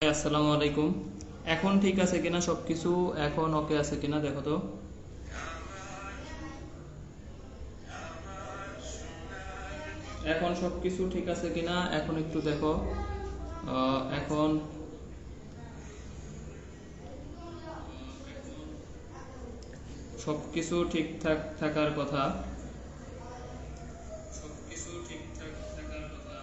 আসসালামু আলাইকুম। এখন ঠিক আছে কিনা সবকিছু? এখন ওকে আছে কিনা দেখো তো। এখন সবকিছু ঠিক আছে কিনা এখন একটু দেখো। এখন সবকিছু ঠিকঠাক থাকার কথা। সবকিছু ঠিকঠাক থাকার কথা।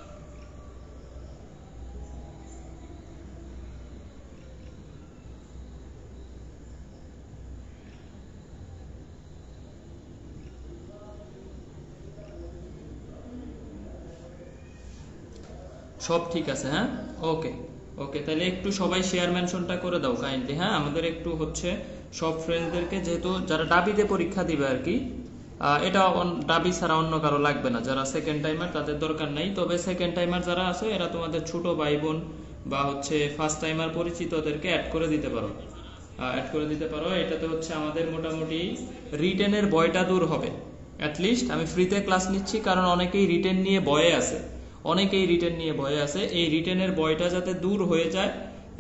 সব ঠিক আছে, হ্যাঁ। ওকে ওকে, তাহলে একটু সবাই শেয়ার মেনশনটা করে দাও কাইন্ডলি। হ্যাঁ, আমাদের একটু হচ্ছে সব ফ্রেন্ডদেরকে, যেহেতু যারা ডাবিতে পরীক্ষা দিবে আর কি, এটা ডাবি ছাড়া অন্য কারো লাগবে না। যারা সেকেন্ড টাইমার তাদের দরকার নাই, তবে সেকেন্ড টাইমার যারা আছে এরা তোমাদের ছোট ভাই বোন বা হচ্ছে ফার্স্ট টাইমার পরিচিতদেরকে অ্যাড করে দিতে পারো। এটাতে হচ্ছে আমাদের মোটামুটি রিটেনের ভয়টা দূর হবে। অ্যাটলিস্ট আমি ফ্রিতে ক্লাস নিচ্ছি, কারণ অনেকেই রিটেন নিয়ে ভয়ে আছে। এই রিটেনের ভয়টা যাতে দূর হয়ে যায়,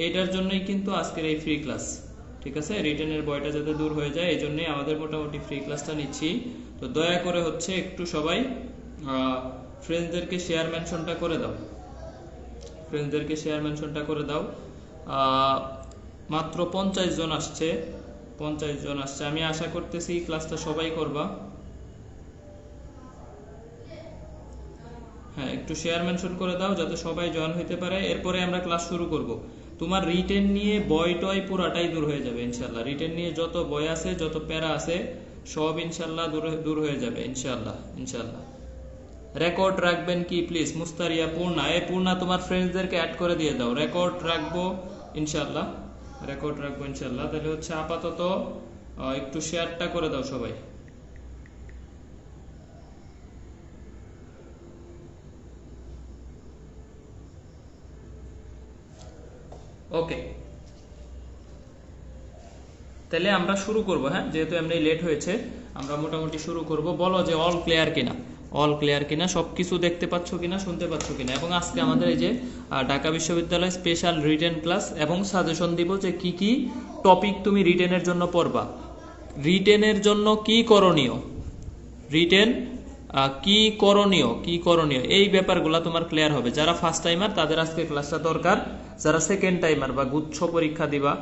এটার জন্যই কিন্তু আজকের এই ফ্রি ক্লাস। ঠিক আছে, রিটেনের ভয়টা যাতে দূর হয়ে যায় এই জন্যই আমাদের মোটামুটি ফ্রি ক্লাসটা নিচ্ছি। তো দয়া করে হচ্ছে একটু সবাই ফ্রেন্ডসদেরকে শেয়ার মেনশনটা করে দাও। মাত্র 50 জন আসছে। আমি আশা করতেছি ক্লাসটা সবাই করবা। হ্যাঁ, একটু শেয়ার মেনশন করে দাও যাতে সবাই জয়েন হইতে পারে। এরপরে আমরা ক্লাস শুরু করব। তোমার রিটেন নিয়ে বয় টয় পুরাটাই দূর হয়ে যাবে ইনশাল্লাহ। রিটেন নিয়ে যত বয় আছে, যত প্যারা আছে, সব ইনশাল্লাহ দূর হয়ে যাবে ইনশাল্লাহ। রেকর্ড রাখবেন কি প্লিজ? মুস্তারিয়া, পূর্ণা তোমার ফ্রেন্ডসদেরকে অ্যাড করে দিয়ে দাও। রেকর্ড রাখবো ইনশাল্লাহ। তাহলে হচ্ছে আপাতত একটু শেয়ারটা করে দাও সবাই। ওকে, তাহলে আমরা শুরু করব। হ্যাঁ, যেহেতু এমনি লেট হয়েছে, আমরা মোটামুটি শুরু করব। বলো যে অল ক্লিয়ার কিনা, সবকিছু দেখতে পাচ্ছ কিনা, শুনতে পাচ্ছ কিনা। এবং আজকে আমাদের এই যে ঢাকা বিশ্ববিদ্যালয় স্পেশাল রিটেন ক্লাস, এবং সাজেশন দিব যে কি কি টপিক তুমি রিটেনের জন্য পড়বা, রিটেনের জন্য কি করণীয়, রিটেন কি করণীয় এই ব্যাপারগুলো তোমার ক্লিয়ার হবে। যারা ফার্স্ট টাইমার তাদের আজকে ক্লাসটা দরকার। যারা সেকেন্ড টাইমার বা গুচ্ছ পরীক্ষা দিবা,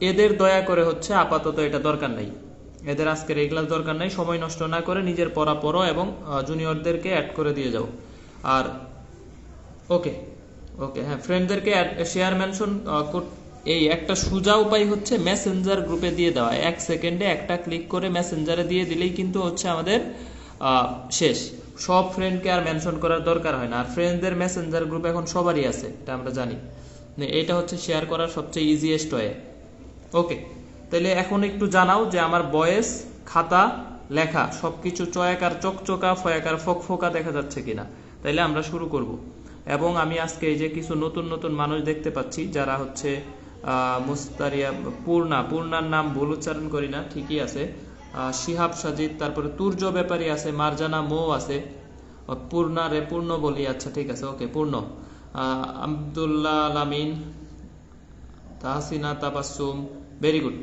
এদের দয়া করে হচ্ছে আপাতত এটা দরকার নাই। এদের আজকের এই ক্লাস দরকার নাই। সময় নষ্ট না করে নিজের পড়া পড়ো এবং জুনিয়রদেরকে অ্যাড করে দিয়ে যাও। আর ওকে হ্যাঁ, ফ্রেন্ডদেরকে শেয়ার মেনশন। এই একটা সোজা উপায় হচ্ছে মেসেঞ্জার গ্রুপে দিয়ে দেওয়া। 1 সেকেন্ডে একটা ক্লিক করে মেসেঞ্জারে দিয়ে দিলেই কিন্তু হচ্ছে আমাদের শেষ। সব ফ্রেন্ডকে আর মেনশন করার দরকার হয় না। আর ফ্রেন্ডদের মেসেঞ্জার গ্রুপ এখন সবারই আছে, এটা আমরা জানি। এটা হচ্ছে শেয়ার করার সবচেয়ে ইজিয়েস্ট ওয়ে। ওকে, তাহলে এখন একটু জানাও যে আমার বয়েস, খাতা, লেখা সবকিছু চয়াকার চকচকা, ফয়াকার ফকফকা দেখা যাচ্ছে কিনা। তাইলে আমরা শুরু করব। এবং আমি আজকে এই যে কিছু নতুন মানুষ দেখতে পাচ্ছি, যারা হচ্ছে মুস্তারিয়া, পূর্ণার নাম ভুল উচ্চারণ করি না, ঠিকই আছে। শিহাব সাজিদ, তারপরে তুর্য ব্যাপারী আছে, মারজানা মৌ আছে। পূর্ণ বলি, আচ্ছা ঠিক আছে, ওকে পূর্ণ। আব্দুল্লাহ আলামিন, তাহসিনা তাবাসসুম, ভেরি গুড।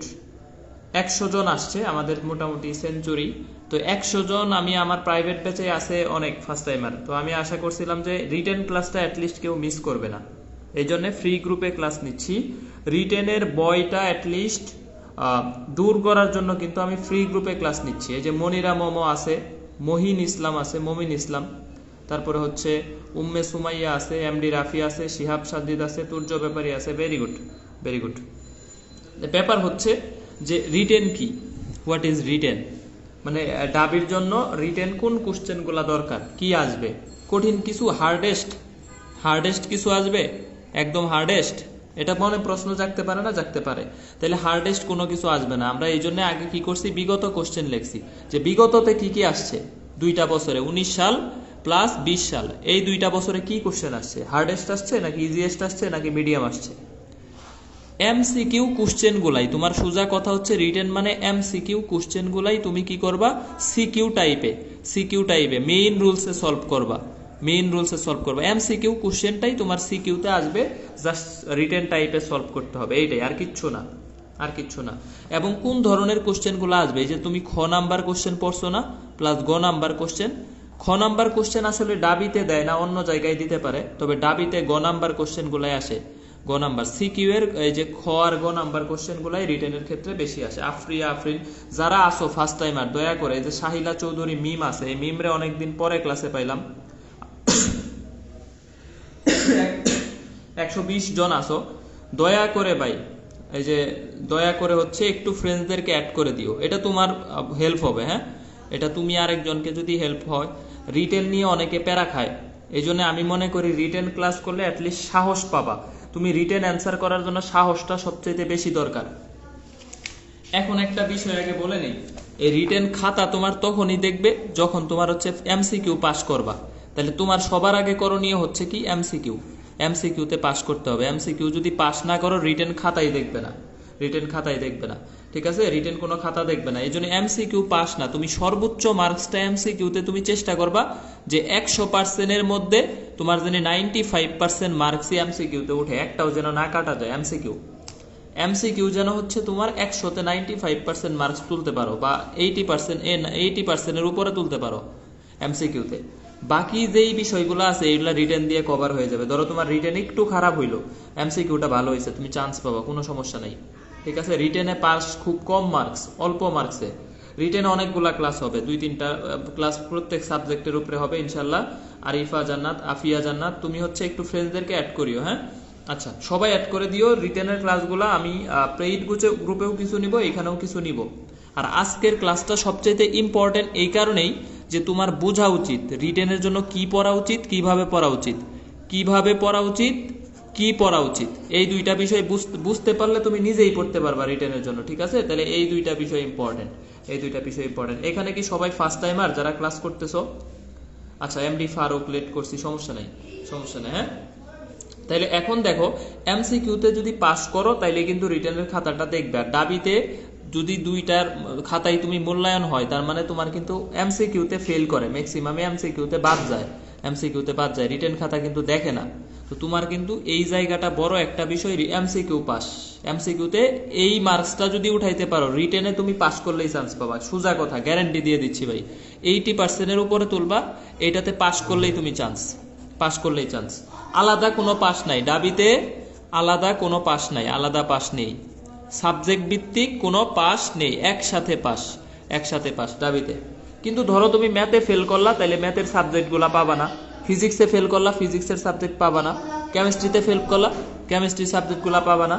100 জন আসছে আমাদের মোটামুটি সেঞ্চুরি। তো 100 জন আমি আমার প্রাইভেট ব্যাচে আছে অনেক ফার্স্ট টাইমার। তো আমি আশা করছিলাম যে রিটেন ক্লাসটা অ্যাটলিস্ট কেউ মিস করবে না, এই জন্য ফ্রি গ্রুপে ক্লাস নিচ্ছি। রিটেনের বয়টা অ্যাটলিস্ট দূর করার জন্য কিন্তু আমি ফ্রি গ্রুপে ক্লাস নিচ্ছি। এই যে মনিরা মোমো আছে, মমিন ইসলাম, তারপরে হচ্ছে উম্মে সুমাইয়া আছে, এমডি রাফি আছে, শিহাব সাজিদ আছে, তুর্য ব্যাপারী আছে। Very good. ব্যাপার হচ্ছে যে রিটেন কি, হোয়াট ইজ রিটেন, মানে ডাবির জন্য রিটেন কোন কোশ্চেনগুলো দরকার, কি আসবে, কঠিন কিছু, হার্ডেস্ট কিছু আসবে, একদম হার্ডেস্ট। এটা মনে প্রশ্ন জাগতে পারে না? জাগতে পারে। তাহলে হার্ডেস্ট কোনো কিছু আসবে না। আমরা এই জন্য আগে কি করছি, বিগত কোশ্চেন লিখছি যে বিগততে কি আসছে, 2টা বছরে 19 সাল প্লাস 20 সাল, এই 2টা বছরে কি কোশ্চেন আসছে, হার্ডেস্ট আসছে নাকি ইজিয়েস্ট আসছে নাকি মিডিয়াম আসছে। এমসিকিউ কোশ্চেন গুলাই তোমার সোজা কথা হচ্ছে, রিটেন মানে এমসিকিউ কোশ্চেন গুলাই তুমি কি করবা, সিকিউ টাইপে মেইন রুলসে সলভ করবা। মেইন রুলসে সলভ করবে। এমসিকিউ কোশ্চেনটাই তোমার সিকিউতে আসবে, জাস্ট রিটেন টাইপে সলভ করতে হবে, এইটাই, আর কিচ্ছু না, আর কিচ্ছু না। এবং কোন ধরনের কোশ্চেনগুলো আসবে, এই যে তুমি খ নাম্বার কোশ্চেন পড়ছো না, প্লাস গ নাম্বার কোশ্চেন। খ নাম্বার কোশ্চেন আসলে ডাবিতে দেয় না, অন্য জায়গায় দিতে পারে, তবে ডাবিতে গ নাম্বার কোশ্চেন গুলাই আসে। গ নাম্বার সিকিউ এর এই যে খ আর গ নাম্বার কোশ্চেন গুলাই রিটেনের ক্ষেত্রে বেশি আসে। আফরিন যারা আসো ফার্স্ট টাইমার, দয়া করে যে শাহিলা চৌধুরী মিম আছে, এই মিমরে অনেকদিন পরে ক্লাসে পাইলাম, 120 জন আসো, দয়া করে ভাই এই যে দয়া করে হচ্ছে একটু ফ্রেন্ডসদেরকে অ্যাড করে দিও, এটা তোমার হেল্প হবে। হ্যাঁ, এটা তুমি আরেকজনকে যদি হেল্প হয়, রিটেন নিয়ে অনেকে প্যারা খায়, এই জন্য আমি মনে করি রিটেন ক্লাস করলে অ্যাটলিস্ট সাহস পাবা। তুমি রিটেন অ্যান্সার করার জন্য সাহসটা সবচেয়ে বেশি দরকার। এখন একটা বিষয় আগে বলে নেই, এই রিটেন খাতা তোমার তখনই দেখবে যখন তোমার হচ্ছে এমসিকিউ পাস করবা। তাহলে তোমার সবার আগে করণীয় হচ্ছে কি, এমসিকিউ, এমসিকিউতে পাস করতে হবে। এমসিকিউ যদি পাস না করো, রিটেন খাতাই দেখবে না, রিটেন খাতাই দেখবে না, ঠিক আছে, রিটেন কোনো খাতা দেখবে না। এই জন্য এমসিকিউ পাস না, তুমি সর্বোচ্চ মার্কসটা এমসিকিউতে তুমি চেষ্টা করবা যে 100%-এর মধ্যে তোমার যেন 95% মার্কসই এমসিকিউতে উঠে, একটাও যেন না কাটা যায়। এমসিকিউ যেন হচ্ছে তোমার 100-তে 95% মার্কস তুলতে পারো, বা 80%-এর উপরে তুলতে পারো এমসিকিউতে। বাকি যেই বিষয়গুলো আছে এইগুলো রিটেন দিয়ে কভার হয়ে যাবে। ধরো তোমার রিটেন একটু খারাপ হইলো, এমসিকিউটা ভালো হয়েছে, তুমি চান্স পাবা, কোনো সমস্যা নাই, ঠিক আছে। রিটেনে পাস খুব কম মার্কস, অল্প মার্কসে। রিটেনে অনেকগুলা ক্লাস হবে, 2-3টা ক্লাস প্রত্যেক সাবজেক্টের উপরে হবে ইনশাল্লাহ। আরিফা জান্নাত, আফিয়া জান্নাত, তুমি হচ্ছে একটু ফ্রেন্ডসদেরকে অ্যাড করিও। হ্যাঁ, আচ্ছা, সবাই অ্যাড করে দিও। রিটেনের ক্লাসগুলো আমি পেইড গ্রুপেও কিছু নিব, এখানেও কিছু নিব। আর আজকের ক্লাসটা সবচেয়ে ইম্পর্টেন্ট এই কারণেই যে তোমার বোঝা উচিত রিটেনের জন্য কি পড়া উচিত, কিভাবে পড়া উচিত, কিভাবে পড়া উচিত, কি পড়া উচিত। এই দুইটা বিষয় বুঝতে পারলে তুমি নিজেই পড়তে পারবা রিটেনের জন্য, ঠিক আছে। তাহলে এই দুইটা বিষয় ইম্পর্টেন্ট, এই দুইটা বিষয় ইম্পর্টেন্ট। এখানে কি সবাই ফার্স্ট টাইমার যারা ক্লাস করতেছো? আচ্ছা, এমডি ফারুক, লেট করছি, সমস্যা নাই, সমস্যা নাই। হ্যাঁ, তাইলে এখন দেখো, এমসিকিউতে যদি পাস করো তাইলে কিন্তু রিটেনের খাতাটা দেখবে। আর ডাবিতে যদি দুইটার খাতায় তুমি মূল্যায়ন হয়, তার মানে তোমার কিন্তু এমসিকিউতে ফেল করে, ম্যাক্সিমামে এমসিকিউতে বাদ যায়, এমসিকিউতে বাদ যায়, রিটেন খাতা কিন্তু দেখে না। তো তোমার কিন্তু এই জায়গাটা বড় একটা বিষয়, এমসিকিউ পাস। এমসিকিউতে এই মার্কসটা যদি উঠাইতে পারো, রিটেনে তুমি পাস করলেই চান্স পাবা, সোজা কথা, গ্যারান্টি দিয়ে দিচ্ছি ভাই। 80%-এর উপরে তুলবা, এটাতে পাস করলেই তুমি চান্স, পাস করলেই চান্স। আলাদা কোনো পাস নাই ডাবিতে, আলাদা কোনো পাস নাই, আলাদা পাস নেই, সাবজেক্ট ভিত্তিক কোনো পাস নেই, একসাথে পাস, একসাথে পাস ডাবিতে। কিন্তু ধরো তুমি ম্যাথে ফেল করলা, তাহলে ম্যাথের সাবজেক্টগুলো পাবা না। ফিজিক্সে ফেল করলা, ফিজিক্সের সাবজেক্ট পাবা না। কেমিস্ট্রিতে ফেল করলা, কেমিস্ট্রির সাবজেক্টগুলো পাবা না,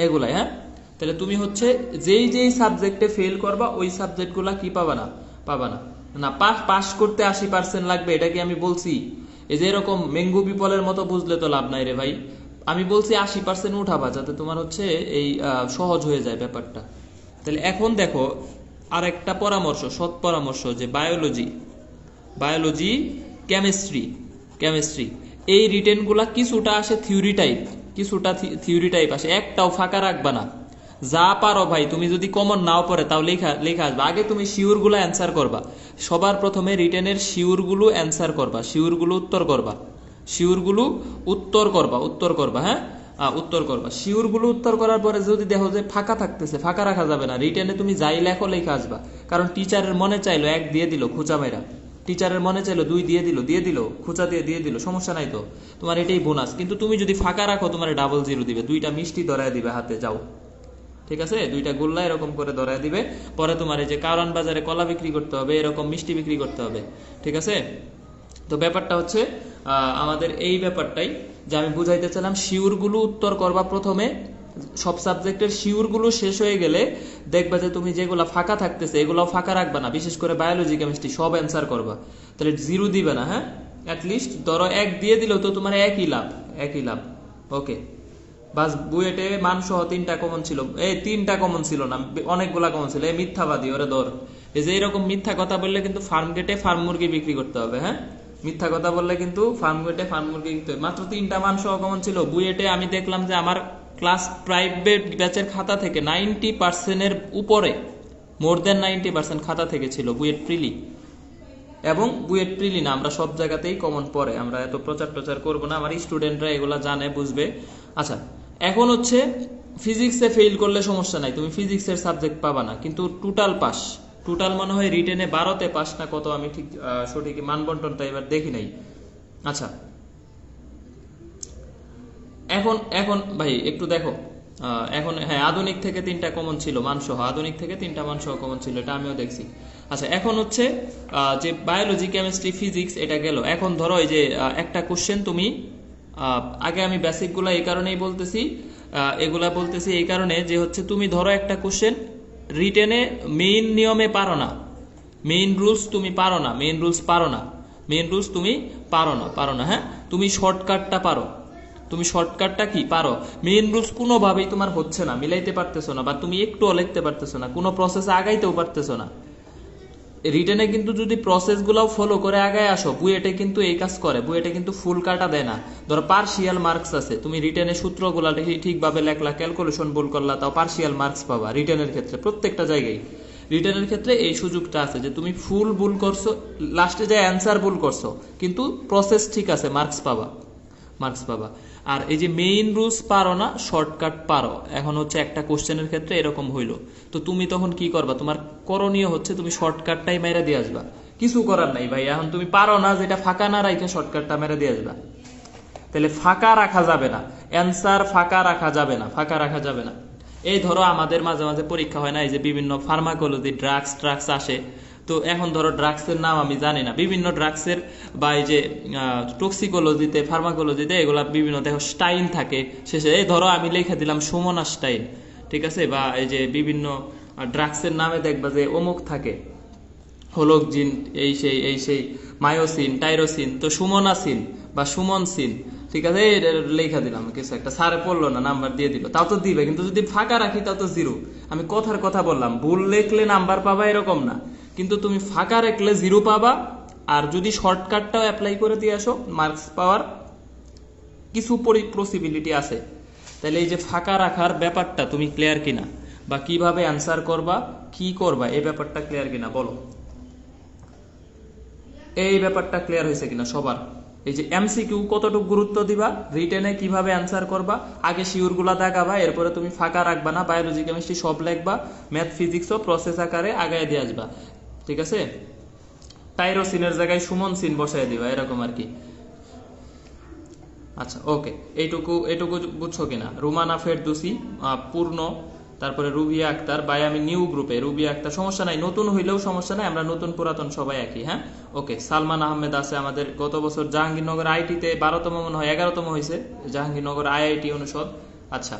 এগুলাই। হ্যাঁ, তাহলে তুমি হচ্ছে যেই যেই সাবজেক্টে ফেল করবা ওই সাবজেক্টগুলো কি পাবা না, পাবা না। না, পাস করতে 80% লাগবে এটা কি আমি বলছি? এই যে এরকম মেঙ্গু বিপলের মতো বুঝলে তো লাভ নাই রে ভাই। আমি বলছি 80% উঠাবা, যাতে তোমার হচ্ছে এই সহজ হয়ে যায় ব্যাপারটা। তাহলে এখন দেখো আরেকটা পরামর্শ, সৎ পরামর্শ, যে বায়োলজি, কেমিস্ট্রি এই রিটেনগুলা কিছুটা আসে থিওরি টাইপ, কিছুটা থিওরি টাইপ আসে, একটাও ফাঁকা রাখবা না। যা পারো ভাই, তুমি যদি কমন নাও পড়ে তাও লেখা আসবে। আগে তুমি শিওরগুলো অ্যান্সার করবা, সবার প্রথমে রিটেনের শিওরগুলো অ্যান্সার করবা, শিওরগুলো উত্তর করবা, শিওরগুলো উত্তর করবা। হ্যাঁ, উত্তর করবা, শিওরগুলো উত্তর করার পরে যদি দেখো যে ফাঁকা থাকতেছে, ফাঁকা রাখা যাবে না। রিটেনে তুমি যাই লেখো লেখা আসবা, কারণ টিচারের মনে চাইলো 1 দিয়ে দিল খুঁচা মেরা, টিচারের মনে চাইলো 2 দিয়ে দিল খুঁচা দিয়ে দিল, সমস্যা নাই তো, তোমার এটাই বোনাস। কিন্তু তুমি যদি ফাঁকা রাখো, তোমার ডাবল 0 দিবে, 2টা মিষ্টি ধরায় দিবে হাতে, যাও, ঠিক আছে, 2টা গোল্লা এরকম করে ধরায় দিবে। পরে তোমার এই যে কারণ বাজারে কলা বিক্রি করতে হবে, এরকম মিষ্টি বিক্রি করতে হবে, ঠিক আছে। তো ব্যাপারটা হচ্ছে আমাদের এই ব্যাপারটাই যে আমি বুঝাইতে চাইলাম, শিওরগুলো উত্তর করবা প্রথমে। সব সাবজেক্টের শিওরগুলো শেষ হয়ে গেলে দেখবা যে তুমি যেগুলো ফাঁকা থাকতেছে এগুলো ফাঁকা রাখবা না, বিশেষ করে বায়োলজি, কেমিস্ট্রি সব অ্যান্সার করবা, তাহলে 0 দিবে না। হ্যাঁ, অ্যাটলিস্ট ধরো 1 দিয়ে দিলেও তো তোমার একই লাভ। ওকে, বাস। বুয়েটে মানসহ 3টা কমন ছিল, এই 3টা কমন ছিল না, অনেকগুলা কমন ছিল। এই মিথ্যাবাদী, ওরে ধর। এই যে এরকম মিথ্যা কথা বললে কিন্তু ফার্ম গেটে ফার্ম মুরগি বিক্রি করতে হবে। হ্যাঁ, মিথ্যা কথা বললে কিন্তু ফার্ম গেটে ফার্ম মুরগি বিক্রি করতে হবে। মাত্র 3টা মানসহ কমন ছিল বুয়েটে। আমি দেখলাম যে আমার ক্লাস প্রাইভেট ব্যাচের খাতা থেকে 90%-এর উপরে, মোর দেন 90% খাতা থেকে ছিল বুয়েট প্রিলি। এবং বুয়েট প্রিলি না, আমরা সব জায়গাতেই কমন পড়ে, আমরা এত প্রচার করবো না, আমার স্টুডেন্টরা এগুলা জানে, বুঝবে। আচ্ছা, এখন হচ্ছে ফিজিক্সে ফেল করলে সমস্যা নাই, তুমি ফিজিক্সের সাবজেক্ট পাবা না, কিন্তু টোটাল পাস, টোটাল মনে হয় রিটেনে 12তে পাস না কত, আমি ঠিক সঠিক মানবন্টনটা এবার দেখি নাই। আচ্ছা, এখন ভাই একটু দেখো, এখন হ্যাঁ আধুনিক থেকে 3টা কমন ছিল মানসহ, আধুনিক থেকে 3টা মানসহ কমন ছিল, এটা আমিও দেখছি। আচ্ছা, এখন হচ্ছে যে বায়োলজি, কেমিস্ট্রি, ফিজিক্স এটা গেল। এখন ধরো এই যে একটা কোশ্চেন তুমি, আগে আমি বেসিকগুলো এই কারণেই বলতেছি, এগুলা বলতেছি এই কারণে যে হচ্ছে তুমি ধরো একটা কোশ্চেন রিটেনে মেইন নিয়মে পারো না, মেইন রুলস তুমি পারো না, মেইন রুলস তুমি পারো না, হ্যাঁ, তুমি শর্টকাটটা পারো, তুমি শর্টকাটটা কি পারো, মেইন রুলস কোনোভাবেই তোমার হচ্ছে না, মিলাইতে পারতেছো না, বা তুমি একটুও লিখতে পারতেছো না, কোনো প্রসেসে আগাইতেও পারতেছো না। রিটেনে কিন্তু যদি প্রসেসগুলোও ফলো করে আগায় আসো, বুয়েটে কিন্তু এই কাজ করে, বুয়েটে কিন্তু ফুল কাটা দেয় না। ধরো পার্শিয়াল মার্কস আছে, তুমি রিটেনে সূত্রগুলা ঠিকভাবে লেখলা, ক্যালকুলেশন ভুল করলা, তাও পার্শিয়াল মার্কস পাবা রিটেনের ক্ষেত্রে, প্রত্যেকটা জায়গায়। রিটেনের ক্ষেত্রে এই সুযোগটা আছে যে তুমি ফুল ভুল করছো, লাস্টে যে অ্যান্সার ভুল করছো, কিন্তু প্রসেস ঠিক আছে, মার্কস পাবা। আর এই যে মেইন রুলস পারো না, শর্টকাট পারো। এখন হচ্ছে একটা কোশ্চেনের ক্ষেত্রে এরকম হইলো, তো তুমি তখন কি করবা, তোমার করণীয় হচ্ছে তুমি শর্টকাটটাই মেরে দিয়ে আসবা, কিছু করার নাই ভাই। এখন তুমি পারো না, যেটা ফাঁকা না রাখে শর্টকাটটা মেরে দিয়ে আসবা, তাহলে ফাঁকা রাখা যাবে না, অ্যান্সার ফাঁকা রাখা যাবে না। এই ধরো আমাদের মাঝে মাঝে পরীক্ষা হয় না, এই যে বিভিন্ন ফার্মাকোলজি ড্রাগস আসে, তো এখন ধরো ড্রাগসের নাম আমি জানি না, বিভিন্ন ড্রাগসের বা এই যে টক্সিকোলজিতে, ফার্মাকোলজিতে এগুলা বিভিন্ন দেখো স্টাইন থাকে শেষে, এই ধরো আমি লিখে দিলাম সুমনা স্টাইন, ঠিক আছে, বা এই যে বিভিন্ন ড্রাগসের নামে দেখবা যে অমুক থাকে, হোলোকজিন, এই সেই মায়োসিন, টাইরোসিন, তো সুমনাসিন বা সুমনসিন, ঠিক আছে, লেখা দিলাম কিছু একটা, স্যারে পড়লো না, নাম্বার দিয়ে দিল, তাও তো দিবে, কিন্তু যদি ফাঁকা রাখি তাও তো জিরো। আমি কথার কথা বললাম, ভুল লিখলে নাম্বার পাবা এরকম না, কিন্তু তুমি ফাঁকা রাখলে জিরো পাবা। আর যদি শর্টকাটটাও অ্যাপ্লাই করে দিয়ে আসো, মার্কস পাওয়ার কিছু পসিবিলিটি আছে। তাহলে এই যে ফাঁকা রাখার ব্যাপারটা তুমি ক্লিয়ার কিনা, বা কিভাবে অ্যান্সার করবা, কি করবা, এই ব্যাপারটা ক্লিয়ার কিনা বলো, এই ব্যাপারটা ক্লিয়ার হয়েছে কিনা সবার? এই যে এমসিকিউ কতটুকু গুরুত্ব দিবা, রিটেনে কিভাবে অ্যান্সার করবা, আগে শিওরগুলা দেখাবা, এরপরে তুমি ফাঁকা রাখবা না, বায়োলজি, কেমিস্ট্রি সব লিখবা, ম্যাথ, ফিজিক্সও প্রসেস আকারে আগায় দিয়ে আসবা, ঠিক আছে। টাইরোসিনের জায়গায় সুমনসিন বসায় দিবা, এরকম আর কি। আচ্ছা, ওকে, এইটুকু বুঝছো কিনা? রুমানা ফেরদৌসি, পূর্ণ, তারপরে রুবিয়া আক্তার, বাই আমি নিউ গ্রুপে, রুবিয়া আক্তার, সমস্যা নাই, নতুন হইলেও সমস্যা নাই, আমরা নতুন পুরাতন সবাই একই, হ্যাঁ, ওকে। সালমান আহমেদ আছে আমাদের, গত বছর জাহাঙ্গীরনগর আইটিতে 12তম মনে হয়, 11তম হয়েছে, জাহাঙ্গীরনগর আইআইটি অনুষদ। আচ্ছা,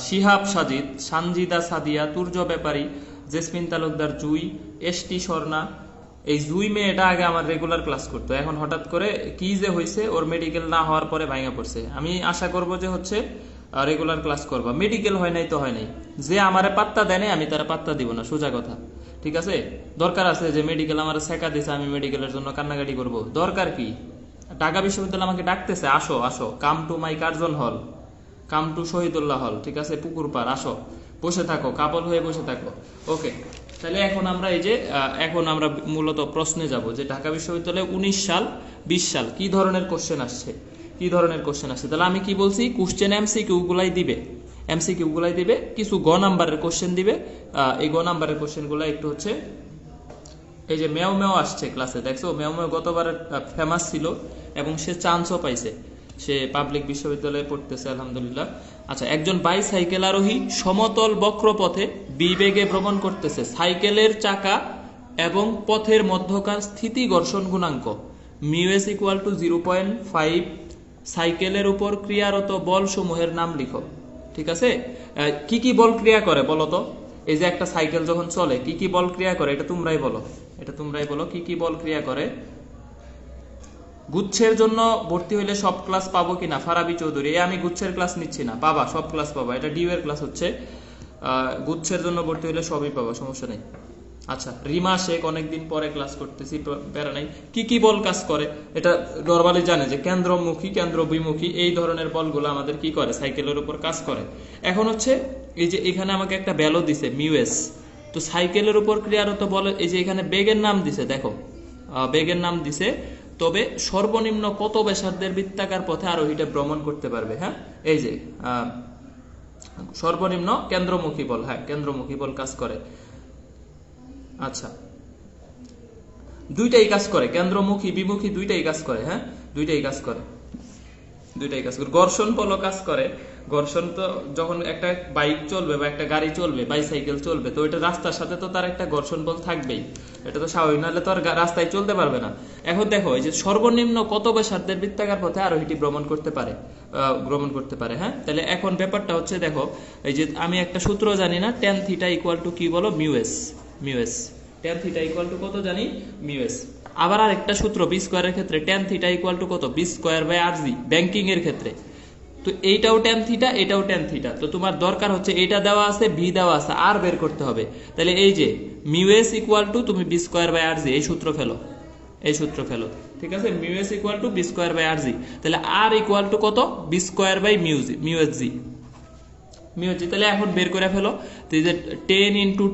শিহাব সাজিদ, সানজিদা সাদিয়া, তুর্য ব্যাপারী, জেসমিন তালুকদার, জুই, এসটি স্বর্ণা। এই জুই মেয়েটা আগে আমার রেগুলার ক্লাস করতো, এখন হঠাৎ করে কি যে হয়েছে, ওর মেডিকেল না হওয়ার পরে ভাঙা পড়ছে। আমি আশা করব যে হচ্ছে রেগুলার ক্লাস করবা, মেডিকেল হয় নাই তো হয় নাই, যে আমারে পাত্তা দেয় নাই আমি তারা পাত্তা দিব না, সোজা কথা, ঠিক আছে। দরকার আছে যে মেডিকেল আমার শেখা দিছে, আমি মেডিকেলের জন্য কান্নাকাটি করব, দরকার কি? ঢাকা বিশ্ববিদ্যালয় আমাকে ডাকতেছে, আসো কাম টু মাই কার্জন হল, কাম টু শহীদুল্লাহ হল, ঠিক আছে, পুকুর পাড়, আসো, বসে থাকো, কাপল হয়ে বসে থাকো, ওকে। তাহলে এখন আমরা এই যে এখন আমরা মূলত প্রশ্নে যাব যে ঢাকা বিশ্ববিদ্যালয়ে 19 সাল 20 সাল কি ধরনের কোশ্চেন আসছে, তাহলে আমি কি বলছি, কোশ্চেন এমসিকিউ গুলাই দিবে, কিছু গ নাম্বারের কোশ্চেন দিবে। এই গ নাম্বারের কোশ্চেন গুলা একটু হচ্ছে, এই যে মেও আসছে ক্লাসে, দেখছো মেও গতবারের ফেমাস ছিল এবং সে চান্সও পাইছে, সে পাবলিক বিশ্ববিদ্যালয়ে পড়তেছে, আলহামদুলিল্লাহ। আচ্ছা, একজন বাইসাইকেল আরোহী সমতল বক্রপথে বিবেগে ভ্রমণ করতেছে, সাইকেলের চাকা এবং পথের মধ্যকার স্থিতি ঘর্ষণ গুণাঙ্ক মিউএস ইকুয়াল টু 0.5, সাইকেলের উপর ক্রিয়ারত বল সমূহের নাম লিখো, ঠিক আছে। কি কি বল ক্রিয়া করে বলো তো? এই যে একটা সাইকেল যখন চলে কি কি বল ক্রিয়া করে, এটা তোমরাই বলো, কি কি বল ক্রিয়া করে। গুচ্ছের জন্য ভর্তি হইলে সব ক্লাস পাবো কিনা, ফারাবি চৌধুরী, আমি গুচ্ছের ক্লাস নিচ্ছি না, পাবা, সব ক্লাস পাবা, এটা ডিউ এর ক্লাস হচ্ছে, গুচ্ছের জন্য ভর্তি হইলে সবই পাবা, সমস্যা নেই। আচ্ছা, রিমা শেখ, অনেকদিন পরে ক্লাস করতেছি, প্যারা নাই। কি কি বল কাজ করে, এটা নরমালি জানে যে কেন্দ্রমুখী, কেন্দ্র বিমুখী, এই ধরনের বলগুলো আমাদের কি করে, সাইকেলের উপর কাজ করে। এখন হচ্ছে এই যে এখানে আমাকে একটা ভ্যালু দিছে মিউএস, তো সাইকেলের উপর ক্রিয়ারত বলে এই যে এখানে বেগের নাম দিছে, দেখো বেগের নাম দিছে, তবে সর্বনিম্ন কত ব্যাসার্ধের বৃত্তাকার পথে আরোহীটা ভ্রমণ করতে পারবে। হ্যাঁ, এই যে সর্বনিম্ন কেন্দ্রমুখী বল, হ্যাঁ কেন্দ্রমুখী বল কাজ করে। আচ্ছা, দুইটাই কাজ করে, কেন্দ্রমুখী বিমুখী দুইটাই কাজ করে। হ্যাঁ, দুইটাই কাজ করে। ঘর্ষণ বলও কাজ করে। ঘর্ষণ তো যখন একটা বাইক চলবে বা একটা গাড়ি চলবে, বাইসাইকেল চলবে, তো এটা রাস্তার সাথে তো তার একটা ঘর্ষণ বল থাকবেই, এটা তো স্বাভাবিক, নাহলে তো আর রাস্তায় চলতে পারবে না। এখন দেখো এই যে সর্বনিম্ন কত ব্যাসার্ধের বৃত্তাকার পথে আরোহীটি ভ্রমণ করতে পারে। হ্যাঁ, তাহলে এখন ব্যাপারটা হচ্ছে, দেখো এই যে আমি একটা সূত্র জানি না, tan থিটা ইকুয়াল টু কি বলো, mu S. tan theta equal to কত জানি, মিউ এস। আবার আরেকটা সূত্র বি স্কয়ারের ক্ষেত্রে tan থিটা ইকুয়াল টু কত, B square by R g, banking এর ক্ষেত্রে। তো এইটাও tan থিটা, এটাও tan থিটা। তো তোমার দরকার হচ্ছে এটা দেওয়া আছে, ভি দেওয়া আছে, আর বের করতে হবে। তাহলে এই যে মিউ এস ইকুয়াল টু তুমি B square by R G, এই সূত্র ফেলো, ঠিক আছে। Mu S equal to B square by R G, তাহলে আর ইকুয়াল টু কত, B square by mu S G. তাহলে এখন বের করে ফেলো। তো এই যে 10 ইন্টু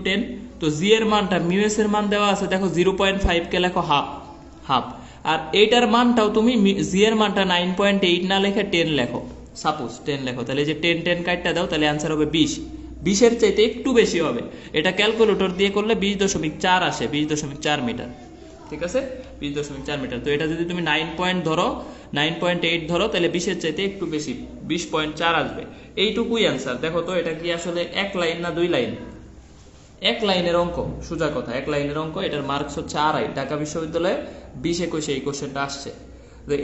10 তো জি এর মানটা, মিউ এস এর মান দেওয়া আছে, দেখো 0.5 কে লেখো হাফ। আর এইটার মানটাও তুমি জি এর মানটা 9.8 না লেখে 10 লেখো, সাপোজ 10 লেখো। তাহলে যে 10 কাটটা দাও, তাহলে অ্যান্সার হবে 20 এর চাইতে একটু বেশি হবে। এটা ক্যালকুলেটর দিয়ে করলে 20.4 আসে, 20.4 মিটার, ঠিক আছে, 20.4 মিটার। তো এটা যদি তুমি 9.8 ধরো, তাহলে 20 এর চাইতে একটু বেশি, 20.4 আসবে। এইটুকুই অ্যান্সার। দেখো তো এটা কি আসলে এক লাইন না দুই লাইন? এক লাইনের অঙ্ক, সোজা কথা, এক লাইনের অঙ্ক। এটার মার্কস হচ্ছে 2.5। ঢাকা বিশ্ববিদ্যালয়ে 20-21 এই কোশ্চেনটা আসছে।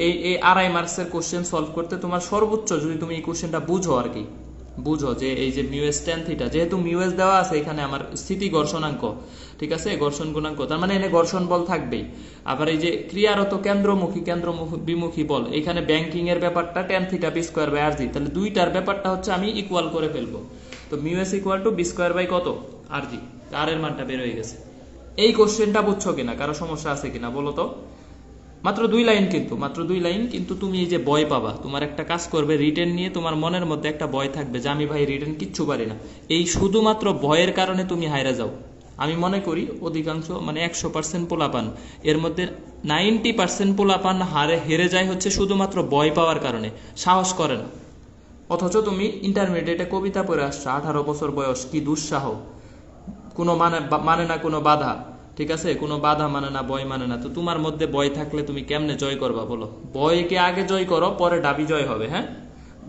এই 2.5 মার্কসের কোশ্চেন সলভ করতে তোমার সর্বোচ্চ, যদি তুমি এই কোশ্চেনটা বুঝো আর কি, বুঝো যে এই যে মিউ এস tan থিটা, যেহেতু মিউ এস দেওয়া আছে এখানে আমার স্থিতি ঘর্ষণাঙ্ক, ঠিক আছে, ঘর্ষণ গুণাঙ্ক, তার মানে এখানে ঘর্ষণ বল থাকবেই। আবার এই যে ক্রিয়ারত কেন্দ্রমুখী বিমুখী বল, এখানে ব্যাংকিং এর ব্যাপারটা tan theta B square by R G, তাহলে দুইটার ব্যাপারটা হচ্ছে আমি ইকুয়াল করে ফেলবো। তো mu S equal to B square by কত, আর জি, আর এর মানটা বের হয়ে গেছে। এই কোশ্চেনটা বুঝছো কিনা, কারো সমস্যা আছে কিনা বলো তো? মাত্র 2 লাইন, কিন্তু তুমি এই যে ভয় পাবা, তোমার একটা কাজ করবে, রিটেন নিয়ে তোমার মনের মধ্যে একটা ভয় থাকবে যে আমি ভাই রিটেন কিচ্ছু পারি না। এই শুধুমাত্র ভয়ের কারণে তুমি হাইরা যাও। আমি মনে করি অধিকাংশ, মানে 100% পোলাপান, এর মধ্যে 90% পোলাপান হেরে যায় হচ্ছে শুধুমাত্র ভয় পাওয়ার কারণে, সাহস করে না। অথচ তুমি ইন্টারমিডিয়েটে কবিতা পড়ে আসছো, 18 বছর বয়স, কি দুঃসাহ, কোনো মানে না কোনো বাধা, ঠিক আছে, কোনো বাধা মানে না, ভয় মানে না। তো তোমার মধ্যে ভয় থাকলে তুমি কেমনে জয় করবা বলো? ভয়কে আগে জয় করো, পরে ডাবি জয় হবে। হ্যাঁ,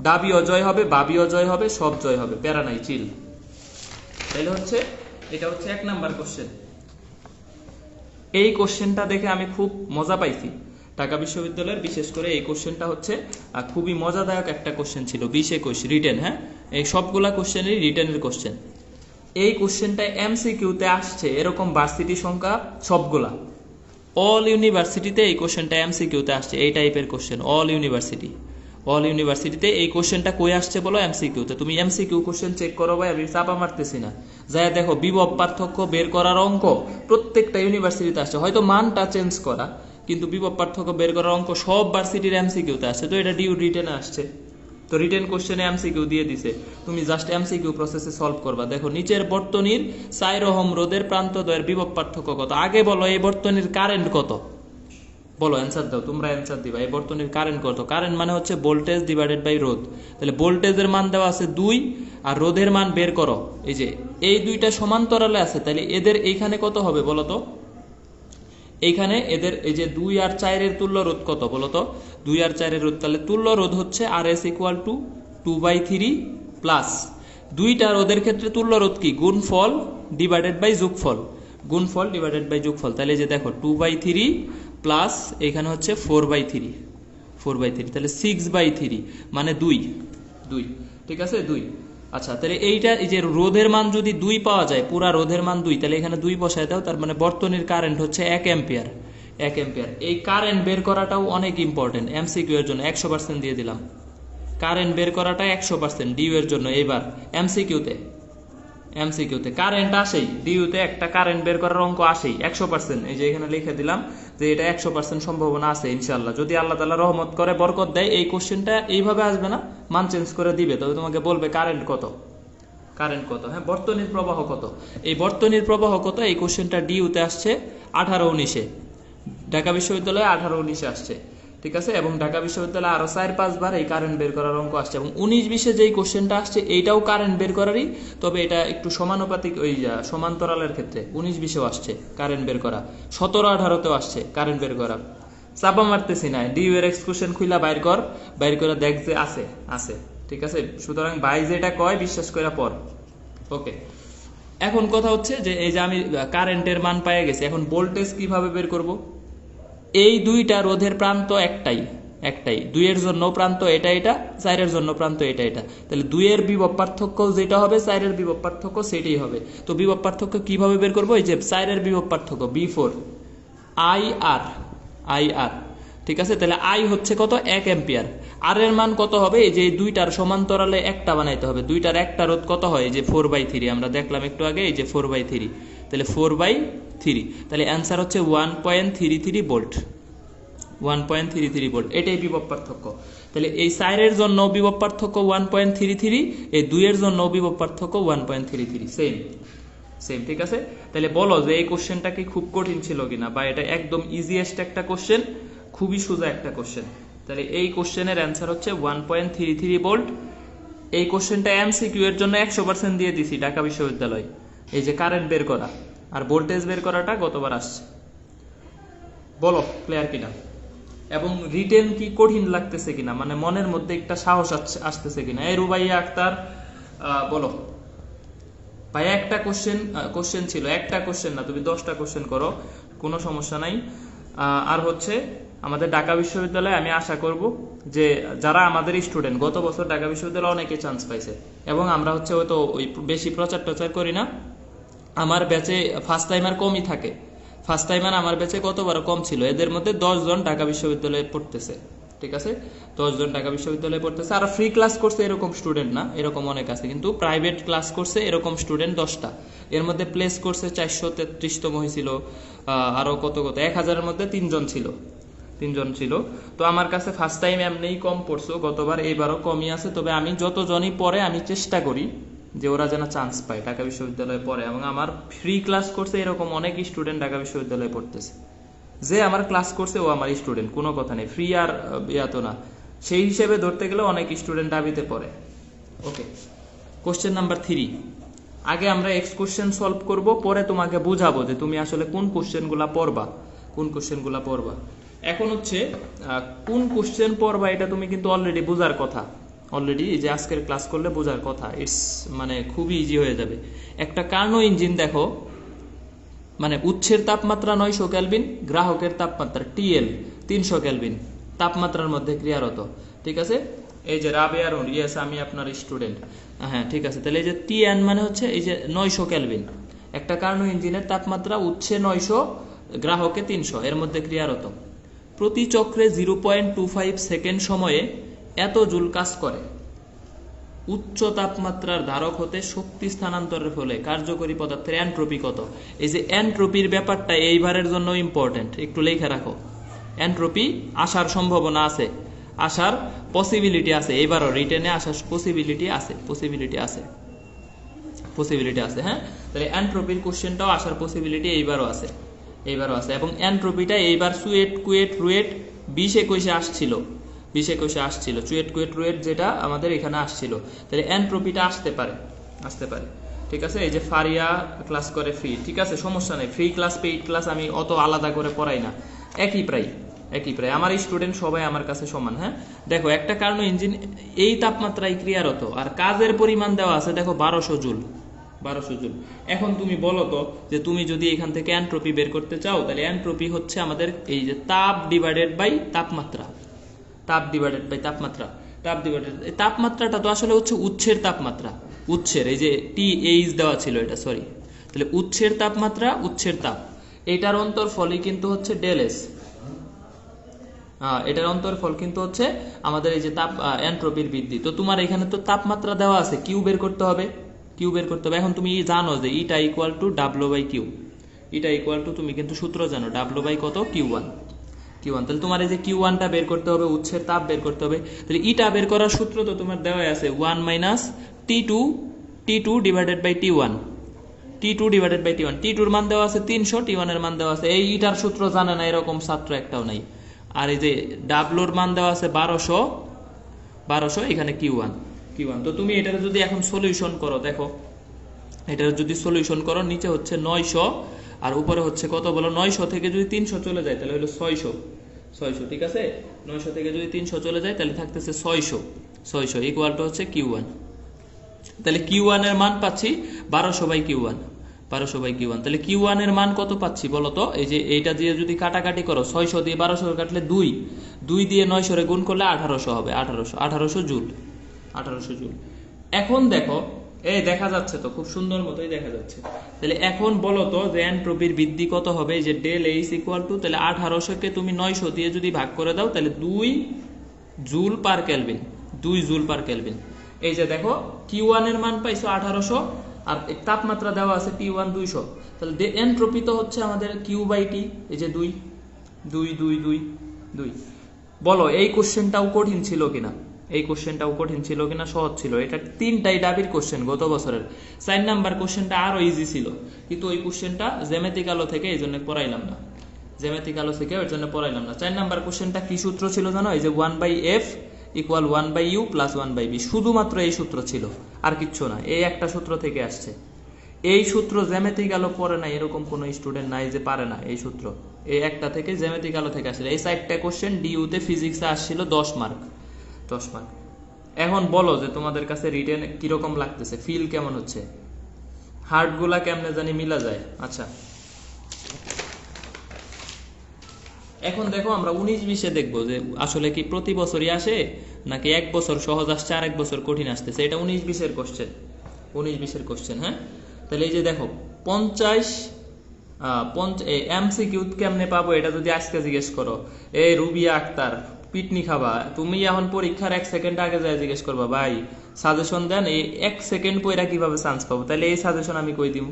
ডাবিও জয় হবে, বাবিও জয় হবে, সব জয় হবে, প্যারা নাই, চিল। তাহলে হচ্ছে এটা হচ্ছে 1 নাম্বার কোশ্চেন। এই কোশ্চেনটা দেখে আমি খুব মজা পাইছি। ঢাকা বিশ্ববিদ্যালয়ের বিশেষ করে এই কোশ্চেনটা হচ্ছে খুবই মজাদায়ক একটা কোশ্চেন ছিল, 20-21 রিটেন। হ্যাঁ, এই সবগুলা কোশ্চেনই রিটেনের কোশ্চেন। এই কোশ্চেনটা এমসিকিউতে আসছে এরকম ভার্সিটি সংখ্যা সবগুলা, অল ইউনিভার্সিটিতে এই কোশ্চেনটা এমসিকিউতে আসছে, এই টাইপের কোশ্চেন অল ইউনিভার্সিটিতে এই কোশ্চেনটা কই আসছে বলো, এমসিকিউতে। তুমি এমসিকিউ কোশ্চেন চেক করো ভাই, আমি চাপা মারতেছি না, যাই দেখো বিভব পার্থক্য বের করার অঙ্ক প্রত্যেকটা ইউনিভার্সিটিতে আসছে, হয়তো মানটা চেঞ্জ করা, কিন্তু বিভব পার্থক্য বের করার অঙ্ক সব ভার্সিটির এমসিকিউতে আসছে। তো এটা ডিউ রিটেনে আসছে, তো রিটেন কোশ্চেনে এমসিকিউ দিয়ে দিছে, তুমি জাস্ট এমসিকিউ প্রসেসে সলভ করবা। দেখো নিচের বর্তনীর 4 ওহম রোধের প্রান্তদ্বয়ের বিভব পার্থক্য কত? আগে বলো এই বর্তনীর কারেন্ট কত, বলো, অ্যান্সার দাও, তোমরা অ্যান্সার দিবা। এই বর্তনীর কারেন্ট কত? কারেন্ট মানে হচ্ছে ভোল্টেজ ডিভাইডেড বাই রোধ। তাহলে ভোল্টেজের মান দেওয়া আছে 2, আর রোধের মান বের করো। এই যে এই দুইটা সমান্তরালে আছে, তাহলে এদের এইখানে কত হবে বলো তো? এইখানে এদের এই যে 2 আর 4 এর তুল্য রোধ কত বলো তো? 2 আর 4 এর রোধ, তাহলে তুল্য রোধ হচ্ছে RS ইকুয়াল টু 2/3 প্লাস দুইটা রোধের ক্ষেত্রে তুল্য রোধ কি? গুণফল ডিভাইডেড বাই যোগফল, তাহলে যে দেখো 2/3 প্লাস এখানে হচ্ছে 4/3, তাহলে 6/3 মানে 2, ঠিক আছে, 2। আচ্ছা, তাহলে এইটা এই যে রোধের মান যদি 2 পাওয়া যায়, পুরা রোধের মান 2, তাহলে এখানে 2 বসায় দাও, তার মানে বর্তনীর কারেন্ট হচ্ছে 1 অ্যাম্পিয়ার। এই কারেন্ট বের করাটাও অনেক ইম্পর্টেন্ট, এমসিকিউ এর জন্য 100% দিয়ে দিলাম। কারেন্ট বের করাটা 100% ডিউ এর জন্য। এবার এমসিকিউতে কারেন্ট আসেই, ডিউতে একটা কারেন্ট বের করার অঙ্ক আসেই 100%। এই যে এখানে লিখে দিলাম যে এটা 100% সম্ভাবনা আছে ইনশাআল্লাহ, যদি আল্লাহ তাআলা রহমত করে, বরকত দেয়। এই কোশ্চেনটা এইভাবে আসবে না, মান চেঞ্জ করে দিবে, তবে তোমাকে বলবে কারেন্ট কত। কারেন্ট কত, হ্যাঁ বর্তনীর প্রবাহ কত। এই বর্তনীর প্রবাহ কত, এই কোশ্চেনটা ডিউতে আসছে 18-19-এ, ঢাকা বিশ্ববিদ্যালয়ে 18-19-এ আসছে, ঠিক আছে। এবং ঢাকা বিশ্ববিদ্যালয়ে আরো 4-5 বার এই কারেন্ট বের করার অঙ্ক আসছে। এবং 19-20-এ যেই কোশ্চেনটা আসছে এইটাও কারেন্ট বের করারই, তবে এটা একটু সমানুপাতিক, ওই সমান্তরালের ক্ষেত্রে 19-20-এও আসছে কারেন্ট বের করা, 17-18-তেও আসছে কারেন্ট বের করা। চাপা মারতেছি না, ডিউ এর এক্সপ্রেশন খুইলা বাইর করে দেখ যে আছে আছে, ঠিক আছে। সুতরাং ভাই যেটা কয় বিশ্বাস করে পড়, ওকে। এখন কথা হচ্ছে যে এই যে আমি কারেন্টের মান পেয়ে গেছি, এখন ভোল্টেজ কিভাবে বের করব। এই দুইটা রোধের প্রান্ত একটাই, দুইয়ের জন্য প্রান্ত এটা, চারের জন্য প্রান্ত এটা, তাহলে দুইয়ের বিভব পার্থক্য যেটা হবে চারের বিভব পার্থক্য সেটাই হবে। তো বিভব পার্থক্য কিভাবে বের করবো, এই যে চারের বিভব পার্থক্য B4 IR, ঠিক আছে। তাহলে আই হচ্ছে কত, 1 অ্যাম্পিয়ার। আর এর মান কত হবে, এই যে দুইটার সমান্তরালে একটা বানাইতে হবে, দুইটার একটা রোধ কত হয়, এই যে 4/3 আমরা দেখলাম একটু আগে, এই যে 4/3, তাহলে 4/3, তাহলে অ্যান্সার হচ্ছে 1.33 ভোল্ট, 1.33 ভোল্ট, এটাই বিভব পার্থক্য। তাহলে এই চারের জন্য বিভব পার্থক্য 1.33, এই দুইয়ের জন্য বিভব পার্থক্য 1.33, সেম, ঠিক আছে। তাহলে বলো যে এই কোশ্চেনটা কি খুব কঠিন ছিল কিনা, বা এটা একদম ইজিয়েস্ট একটা কোশ্চেন, খুবই সোজা একটা কোশ্চেন। তাহলে এই কোশ্চেনের অ্যান্সার হচ্ছে 1.33 ভোল্ট। এই কোশ্চেনটা এমসিকিউ এর জন্য 100% দিয়ে দিছি ঢাকা বিশ্ববিদ্যালয়, এই যে কারেন্ট বের করা আর ভোল্টেজ বের করাটা গতবার আসছে। বলো ক্লিয়ার কিনা, এবং রিটেন কি কঠিন লাগতেছে কিনা, মানে মনের মধ্যে একটা সাহস আসতেছে কিনা। এই রুবাইয়া আক্তার বলো ভাই, একটা কোশ্চেন ছিল, একটা কোশ্চেন না, তুমি 10টা কোশ্চেন করো, কোনো সমস্যা নাই। আর হচ্ছে আমাদের ঢাকা বিশ্ববিদ্যালয়ে আমি আশা করব যে যারা আমাদের স্টুডেন্ট, গত বছর ঢাকা বিশ্ববিদ্যালয়ে অনেকে চান্স পাইছে, এবং আমরা হচ্ছে হয়তো ওই বেশি প্রচার করি না, আমার ব্যাচে ফার্স্ট টাইমার কমই থাকে, ফার্স্ট টাইমার আমার ব্যাচে গতবার কম ছিল, এদের মধ্যে 10 জন ঢাকা বিশ্ববিদ্যালয়ে পড়তেছে, ঠিক আছে, 10 জন ঢাকা বিশ্ববিদ্যালয়ে পড়তেছে। আর ফ্রি ক্লাস করছে এরকম স্টুডেন্ট না, এরকম অনেক আছে, কিন্তু প্রাইভেট ক্লাস করছে এরকম স্টুডেন্ট 10টা, এর মধ্যে প্লেস করছে 433তম হয়েছিল, আরো কত 1000-এর মধ্যে 3জন ছিল। তো আমার কাছে ফার্স্ট টাইম এমনিই কম পড়ছো গতবার, এইবারও কমই আছে, তবে আমি যতজনই পড়ে আমি চেষ্টা করি যে ওরা যেন চান্স পায় ঢাকা বিশ্ববিদ্যালয়ে পড়ে। এবং আমার ফ্রি ক্লাস করছে এরকম অনেক স্টুডেন্ট ঢাকা বিশ্ববিদ্যালয়ে পড়তেছে, যে আমার ক্লাস করছে ও আমার স্টুডেন্ট, কোনো কথা নেই, ফ্রি আর তো না, সেই হিসেবে ধরতে গেলে অনেক স্টুডেন্ট দাবিতে পড়ে। ওকে, কোশ্চেন নাম্বার 3, আগে আমরা এক্স কোশ্চেন সলভ করব, পরে তোমাকে বুঝাবো যে তুমি আসলে কোন কোশ্চেনগুলা পড়বা। এখন হচ্ছে কোন কোশ্চেন পড়বা এটা তুমি কিন্তু অলরেডি বোঝার কথা, অলরেডি যে আজকের ক্লাস করলে বোঝার কথা, ইটস মানে খুবই ইজি হয়ে যাবে। একটা কার্নো ইঞ্জিন দেখো, মানে উৎসের তাপমাত্রা 900 কেলভিন, গ্রাহকের তাপমাত্রা TL 300 কেলভিন, তাপমাত্রার মধ্যে ক্রিয়ারত, ঠিক আছে। এই যে রাবেয়ার ইয়েস, আমি আপনার স্টুডেন্ট, হ্যাঁ ঠিক আছে। তাহলে এই যে TN মানে হচ্ছে এই যে 900 কেলভিন, একটা কার্নো ইঞ্জিনের তাপমাত্রা উৎসে 900, গ্রাহকে 300, এর মধ্যে ক্রিয়ারত, প্রতি চক্রে 0.25 সেকেন্ড সময়ে এত জুল কাজ করে। উচ্চ তাপমাত্রার ধারক হতে শক্তি স্থানান্তরের ফলে কার্যকরী পদার্থের এন্ট্রপি কত। এই যে এন্ট্রপির ব্যাপারটা এইবারের জন্য ইম্পর্টেন্ট, একটু লেখা রাখো। এন্ট্রপি আসার সম্ভাবনা আছে, আসার পসিবিলিটি আছে, এবারও রিটেনে আসার পসিবিলিটি আছে, হ্যাঁ। তাহলে এন্ট্রপির কোশ্চেনটাও আসার পসিবিলিটি এইবারও আছে। এবং এন্ট্রপিটা এইবার সুয়েট, কুয়েট, রুয়েট 20-21-এ আসছিল, 20-21-এ আসছিল চুয়েট, কুয়েট, রুয়েট, যেটা আমাদের এখানে আসছিল। তাহলে এন্ট্রপিটা আসতে পারে, ঠিক আছে। এই যে ফারিয়া ক্লাস করে ফ্রি, ঠিক আছে, সমস্যা নেই, ফ্রি ক্লাস পেইড ক্লাস আমি অত আলাদা করে পড়াই না, একই প্রায়, আমার স্টুডেন্ট সবাই আমার কাছে সমান, হ্যাঁ। দেখো একটা কার্নো ইঞ্জিন এই তাপমাত্রায় ক্রিয়ারত, আর কাজের পরিমাণ দেওয়া আছে দেখো 1200 জুল। এখন তুমি বলো তো যে তুমি যদি এখান থেকে এন্ট্রপি বের করতে চাও, তাহলে এন্ট্রপি হচ্ছে আমাদের এই যে তাপ ডিভাইডেড বাই তাপমাত্রা, তাপমাত্রাটা তো আসলে হচ্ছে উৎসের তাপমাত্রা, উৎসের এই যে TH দেওয়া ছিল এটা, সরি, তাহলে উৎসের তাপমাত্রা, উৎসের তাপ, এটার অন্তরফলই কিন্তু হচ্ছে ΔS, এটার অন্তরফল কিন্তু হচ্ছে আমাদের এই যে তাপ এন্ট্রপির বৃদ্ধি। তো তোমার এখানে তো তাপমাত্রা দেওয়া আছে, কিউ বের করতে হবে। এখন তুমি জানো যে ইটা ইকুয়াল টু W/Q, তুমি কিন্তু সূত্র জানো, W বাই কত, Q1। তাহলে তোমার এই যে Q1টা বের করতে হবে, উৎসের তাপ বের করতে হবে। তাহলে ইটা বের করার সূত্র তো তোমার দেওয়া আছে 1 - T2 T2 divided by T1, T2 divided by T1, T2 এর মান দেওয়া আছে 300, T1 এর মান দেওয়া আছে, এই ইটার সূত্র জানে না এরকম ছাত্র একটাও নাই। আর এই যে W এর মান দেওয়া আছে 1200, এখানে Q1। তো তুমি এটার যদি এখন সলিউশন করো, দেখো এটার যদি সলিউশন করো, নিচে হচ্ছে 900 আর উপরে হচ্ছে কত বলো, 900 থেকে যদি 300 চলে যায় তাহলে হলো 600, ঠিক আছে? 900 থেকে যদি 300 চলে যায় তাহলে থাকতেছে 600 ইকুয়াল টু হচ্ছে Q1। তাহলে Q1 এর মান পাচ্ছি 1200 বাই Q1, তাহলে Q1 এর মান কত পাচ্ছি বলো তো? এই যে এইটা দিয়ে যদি কাটাকাটি করো, 600 দিয়ে 1200 কাটলে 2 দিয়ে 900 রে গুণ করলে 1800 হবে, 1800 জুল। এখন দেখো, এই দেখা যাচ্ছে তো, খুব সুন্দর মতোই দেখা যাচ্ছে। তাহলে এখন বলো তো যে এনট্রপির বৃদ্ধি কত হবে? যে ডেল এইচ ইকুয়াল টু, তাহলে 1800 কে তুমি 900 দিয়ে যদি ভাগ করে দাও তাহলে 2 জুল পার কেলভিন। এই যে দেখো Q1 এর মান পাইছো 1800 আর তাপমাত্রা দেওয়া আছে T1 200, তাহলে এনট্রপি তো হচ্ছে আমাদের Q/T, এই যে 2। বলো এই কোশ্চেনটাও কঠিন ছিল কিনা? সহজ ছিল। এটা 3টাই ডাবির কোশ্চেন গত বছরের। 4 নাম্বার কোশ্চেনটা আরো ইজি ছিল, কিন্তু ওই কোশ্চেনটা জ্যামিতিক আলো থেকে এই জন্য পড়াইলাম না। 4 নাম্বার কোশ্চেনটা কি সূত্র ছিল জানো? এই যে 1/f equal 1/u plus 1/b, শুধুমাত্র এই সূত্র ছিল, আর কিচ্ছু না। এই একটা সূত্র থেকে আসছে। এই সূত্র জ্যামিতিক আলো পড়ে না এরকম কোন স্টুডেন্ট নাই যে পারে না এই সূত্র। এই একটা থেকে জ্যামিতিক আলো থেকে আসছিল। এই 4টা কোশ্চেন ডিইউ তে ফিজিক্সে আসছিল 10 মার্ক। এখন বলো যে তোমাদের কাছে রিটেন কিরকম লাগতেছে, ফিল কেমন হচ্ছে, হার্ট গুলা কেমনে জানি মিলা যায়। আচ্ছা, এখন দেখো আমরা 19-20-এ দেখবো যে আসলে কি প্রতি বছরই আসে নাকি এক বছর সহজ আসছে আর এক বছর কঠিন আসতেছে। এটা 19-20-এর কোশ্চেন। হ্যাঁ, তাহলে এই যে দেখো 50 MCQ কেমনে পাবো এটা যদি আজকে জিজ্ঞেস করো, এই রুবিয়া আক্তার পিটনি খাবা, তুমি এখন পরীক্ষার 1 সেকেন্ড আগে যায় জিজ্ঞেস করবা ভাই সাজেশন দেন, এই 1 সেকেন্ড পয়রা কিভাবে চান্স পাবো, তাহলে এই সাজেশন আমি কই দিব?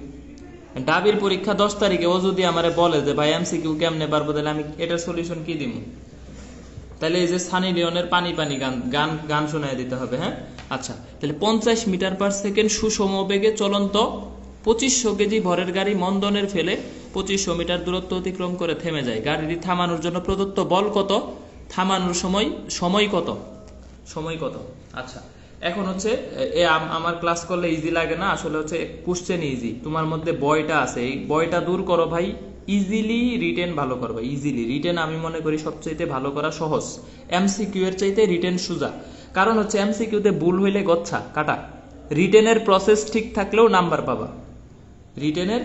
ডাবির পরীক্ষা 10 তারিখে, ও যদি আমারে বলে যে ভাই MCQ কেমনে পারবো, তাহলে আমি এটার সলিউশন কি দিব? তাহলে এই যে সানি লিওনের পানি গান শোনায় দিতে হবে। হ্যাঁ, আচ্ছা, তাহলে 50 মিটার পার সেকেন্ড সুষম বেগে চলন্ত 2500 কেজি ভরের গাড়ি মন্দনের ফেলে 2500 মিটার দূরত্ব অতিক্রম করে থেমে যায়। গাড়িটি থামানোর জন্য প্রদত্ত বল কত? থামানোর সময় কত? আচ্ছা, এখন হচ্ছে আমার ক্লাস করলে ইজি লাগে না, আসলে হচ্ছে কোশ্চেন ইজি, তোমার মধ্যে বয়টা আছে, এই বয়টা দূর করো ভাই, ইজিলি রিটেন ভালো করবে। রিটেন আমি মনে করি সবচাইতে ভালো করা সহজ, MCQ এর চাইতে রিটেন সোজা। কারণ হচ্ছে MCQ তে ভুল হইলে গচ্ছা কাটা, রিটেনের প্রসেস ঠিক থাকলেও নাম্বার পাবা। রিটেনের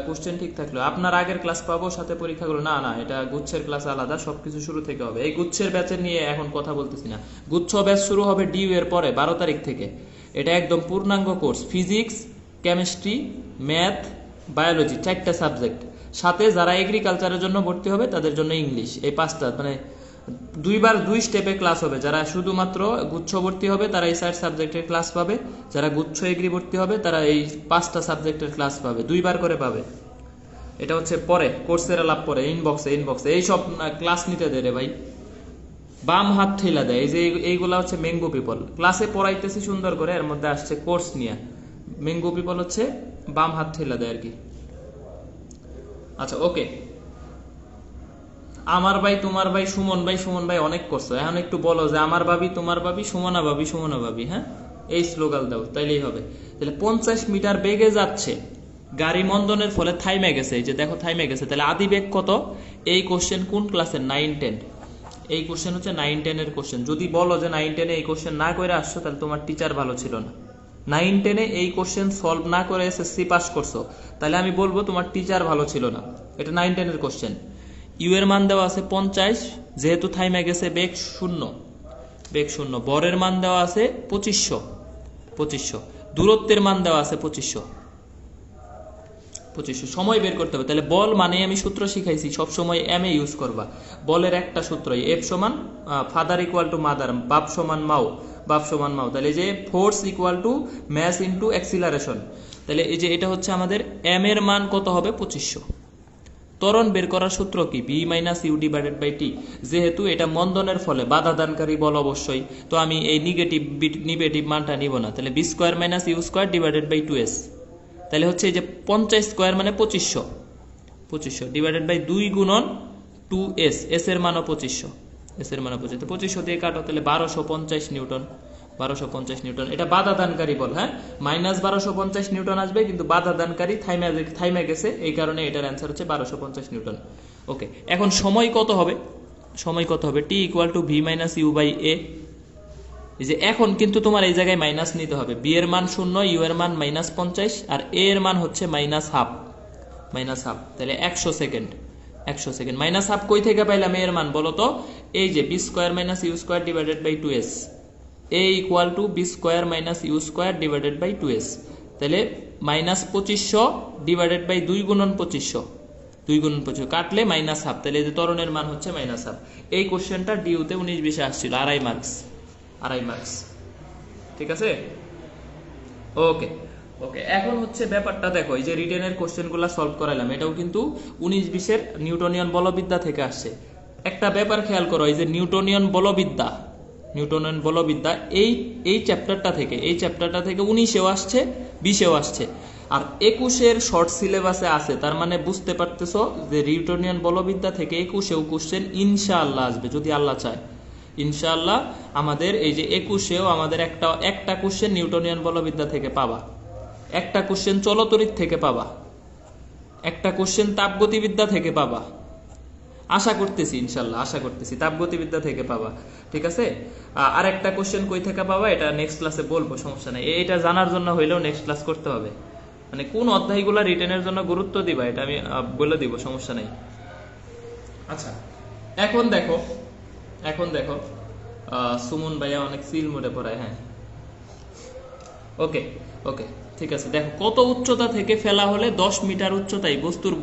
কোশ্চেন ঠিক থাকলেও আপনার আগের ক্লাস পাবো সাথে পরীক্ষাগুলো, না এটা গুচ্ছের ক্লাস আলাদা, সবকিছু শুরু থেকে হবে। এই গুচ্ছের ব্যাচের নিয়ে এখন কথা বলতেছি না, গুচ্ছ ব্যাচ শুরু হবে ডিইউ এর পরে 12 তারিখ থেকে। এটা একদম পূর্ণাঙ্গ course, physics, chemistry, math, biology, 4টা সাবজেক্ট, সাথে যারা এগ্রিকালচারের জন্য ভর্তি হবে তাদের জন্য ইংলিশ। এই 5টা মানে 2 স্টেপে ক্লাস হবে। যারা শুধুমাত্র গুচ্ছ ভর্তি হবে তারা এই 4 সাবজেক্টের ক্লাস পাবে, যারা গুচ্ছ এগ্রি ভর্তি হবে তারা এই 5টা সাবজেক্টের ক্লাস পাবে, 2 বার করে পাবে। এটা হচ্ছে পরে কোর্সের লাভ পরে ইনবক্সে এই সব ক্লাস নিতে দেয় রে ভাই, বাম হাত ঠেলা দেয়। এই যে এইগুলা হচ্ছে ম্যাঙ্গো পিপল, ক্লাসে পড়াইতেছি সুন্দর করে, এর মধ্যে আসছে কোর্স নিয়ে। ম্যাঙ্গো পিপল হচ্ছে বাম হাত ঠেলা দেয় আর কি। আচ্ছা, ওকে, আমার ভাই, তোমার ভাই, সুমন ভাই অনেক করছো, এখন একটু বলো যে আমার ভাবি, তোমার ভাবি, সুমনা ভাবি। হ্যাঁ, এই স্লোগান দাও, তাইলেই হবে। তাহলে 50 মিটার বেগে যাচ্ছে গাড়ি, মন্দনের ফলে থাইমে গেছে। এই যে দেখো থাইমে গেছে, তাহলে আদি বেগ কত? এই কোশ্চেন কোন ক্লাসের? 9-10। এই কোশ্চেন হচ্ছে 9-10 এর কোশ্চেন। যদি বলো যে 9-10 এই কোশ্চেন না করে আসছো তাহলে তোমার টিচার ভালো ছিল না। 9-10 এই কোশ্চেন সলভ না করে SSC পাস করছো তাহলে আমি বলবো তোমার টিচার ভালো ছিল না। এটা 9-10 এর কোশ্চেন। ইউ এর মান দেওয়া আছে 50, যেহেতু থাইমে গেছে বেগ শূন্য। বরের মান দেওয়া আছে 2500, দূরত্বের মান দেওয়া আছে 2500। সময় বের করতে হবে। তাহলে বল মানে আমি সূত্র শিখাইছি, সব সময় এম এ ইউজ করবা। বলের একটা সূত্রই, এফ সমান ফাদার ইকুয়াল টু মাদার, বাপ সমান মাও। তাহলে যে force equal to mass into acceleration. তাহলে এই যে এটা হচ্ছে আমাদের এম এর মান কত হবে? 2500। ত্বরণ বের করার সূত্র কি? B minus U divided by T. যেহেতু এটা মন্দনের ফলে বাধা দানকারী বল অবশ্যই, তো আমি এই নেগেটিভ মানটা নিব না। তাহলে v square minus u square divided by 2s। তাহলে হচ্ছে এই যে 50 স্কোয়ার মানে 2500 ডিভাইডেড বাই 2 গুণন 2s, এস এর মানও 2500, এস এর মানও 2500, 2500 দিয়ে কাটো তাহলে 1250 নিউটন, 1250 নিউটন। এটা বাধা দানকারী বল, হ্যাঁ, মাইনাস 1250 নিউটন আসবে, কিন্তু বাধা দানকারী থাইমা গেছে, এই কারণে এটার অ্যান্সার হচ্ছে 1250 নিউটন। ওকে, এখন সময় কত হবে? সময় কত হবে? T equal to V minus U by A. এই যে এখন কিন্তু তোমার এই জায়গায় মাইনাস নিতে হবে। বি এর মান 0, ইউ এর মান -50 আর এ এর মান হচ্ছে -হাফ, তাহলে 100 সেকেন্ড। মাইনাস হাফ কই থেকে পাইলাম এর মান বলো তো? এই যে v square minus u square divided by 2s, a equal to v square minus u square divided by 2s। তাহলে -2500 ডিভাইডেড বাই 2 গুণন 2500 কাটলে -হাফ, তাহলে এই যে ত্বরণের মান হচ্ছে -হাফ। এই কোশ্চেনটা ডিউতে 19-20 আসছিল, 2.5 মার্কস। ঠিক আছে, ওকে। এখন হচ্ছে ব্যাপারটা দেখো, এই যে রিটেনের কোশ্চেনগুলো সলভ করাইলাম, এটাও কিন্তু 19-20 নিউটনিয়ান বলবিদ্যা থেকে আসছে। একটা ব্যাপার খেয়াল করো, এই যে নিউটনিয়ান বলবিদ্যা এই চ্যাপ্টারটা থেকে 19-এও আসছে, 20-এও আসছে, আর 21-এর শর্ট সিলেবাসে আছে। তার মানে বুঝতে পারতেছো যে নিউটনিয়ান বলবিদ্যা থেকে 21-এও কোশ্চেন ইনশাআল্লাহ আসবে, যদি আল্লাহ চায়। ইনশাআল্লাহ আমাদের এই যে 21-এও আমাদের একটা কোশ্চেন নিউটনিয়ান বলবিদ্যা থেকে পাবা, একটা কোশ্চেন চলতরিৎ থেকে পাবা, একটা কোশ্চেন তাপগতিবিদ্যা থেকে পাবা। আশা করতেছি ইনশাআল্লাহ, তাপগতিবিদ্যা থেকে পাবা। ঠিক আছে, আর একটা কোশ্চেন কই থেকে পাবা এটা নেক্সট ক্লাসে বলবো, সমস্যা নাই। এটা জানার জন্য হইলেও নেক্সট ক্লাস করতে হবে। মানে কোন অধ্যায়গুলো রিটেনের জন্য গুরুত্ব দিবা এটা আমি বলে দিব, সমস্যা নাই। আচ্ছা, এখন দেখো সুমন ভাইয়া অনেক সিল মোডে পড়ায়, হ্যাঁ, ওকে, ঠিক আছে। দেখো, কত উচ্চতা থেকে ফেলা হলে 10 মিটার উচ্চতায় বস্তুর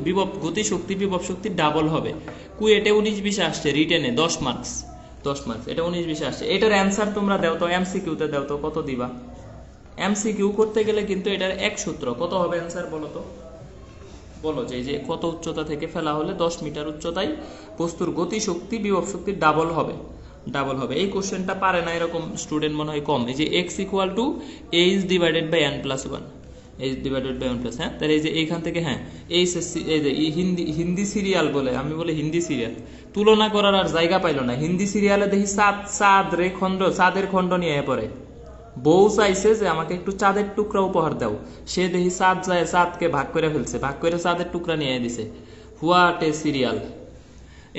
গতিশক্তি বিভব শক্তি ডাবল হবে? কুয়েটে 19-20 আসছে, রিটেনে 10 মার্কস, এটা 19-20 আসছে। এটার অ্যান্সার তোমরা দাও তো, এমসিকিউতে দাও তো, কত দিবা? এমসিকিউ করতে গেলে কিন্তু এটার এক সূত্র, কত হবে অ্যান্সার বলো তো? বলো যে কত উচ্চতা থেকে ফেলা হলে 10 মিটার উচ্চতায় বস্তুর গতিশক্তি বিভব শক্তি ডাবল হবে। এই কোশ্চেনটা পারে না এরকম স্টুডেন্ট মনে হয় কম। এই যে x equal to h divided by n plus 1, হ্যাঁ, তাহলে এই যে এইখান থেকে, হ্যাঁ, এই যে হিন্দি সিরিয়াল বলে, আমি বলে হিন্দি সিরিয়াল তুলনা করার আর জায়গা পাইল না। হিন্দি সিরিয়ালে দেখি চাঁদের খণ্ড নিয়ে পড়ে। বউ চাইছে যে আমাকে একটু চাঁদের টুকরা উপহার দাও, সে দেখি চাঁদকে ভাগ করে ফেলছে, চাঁদের টুকরা নিয়ে দিছে। What a serial!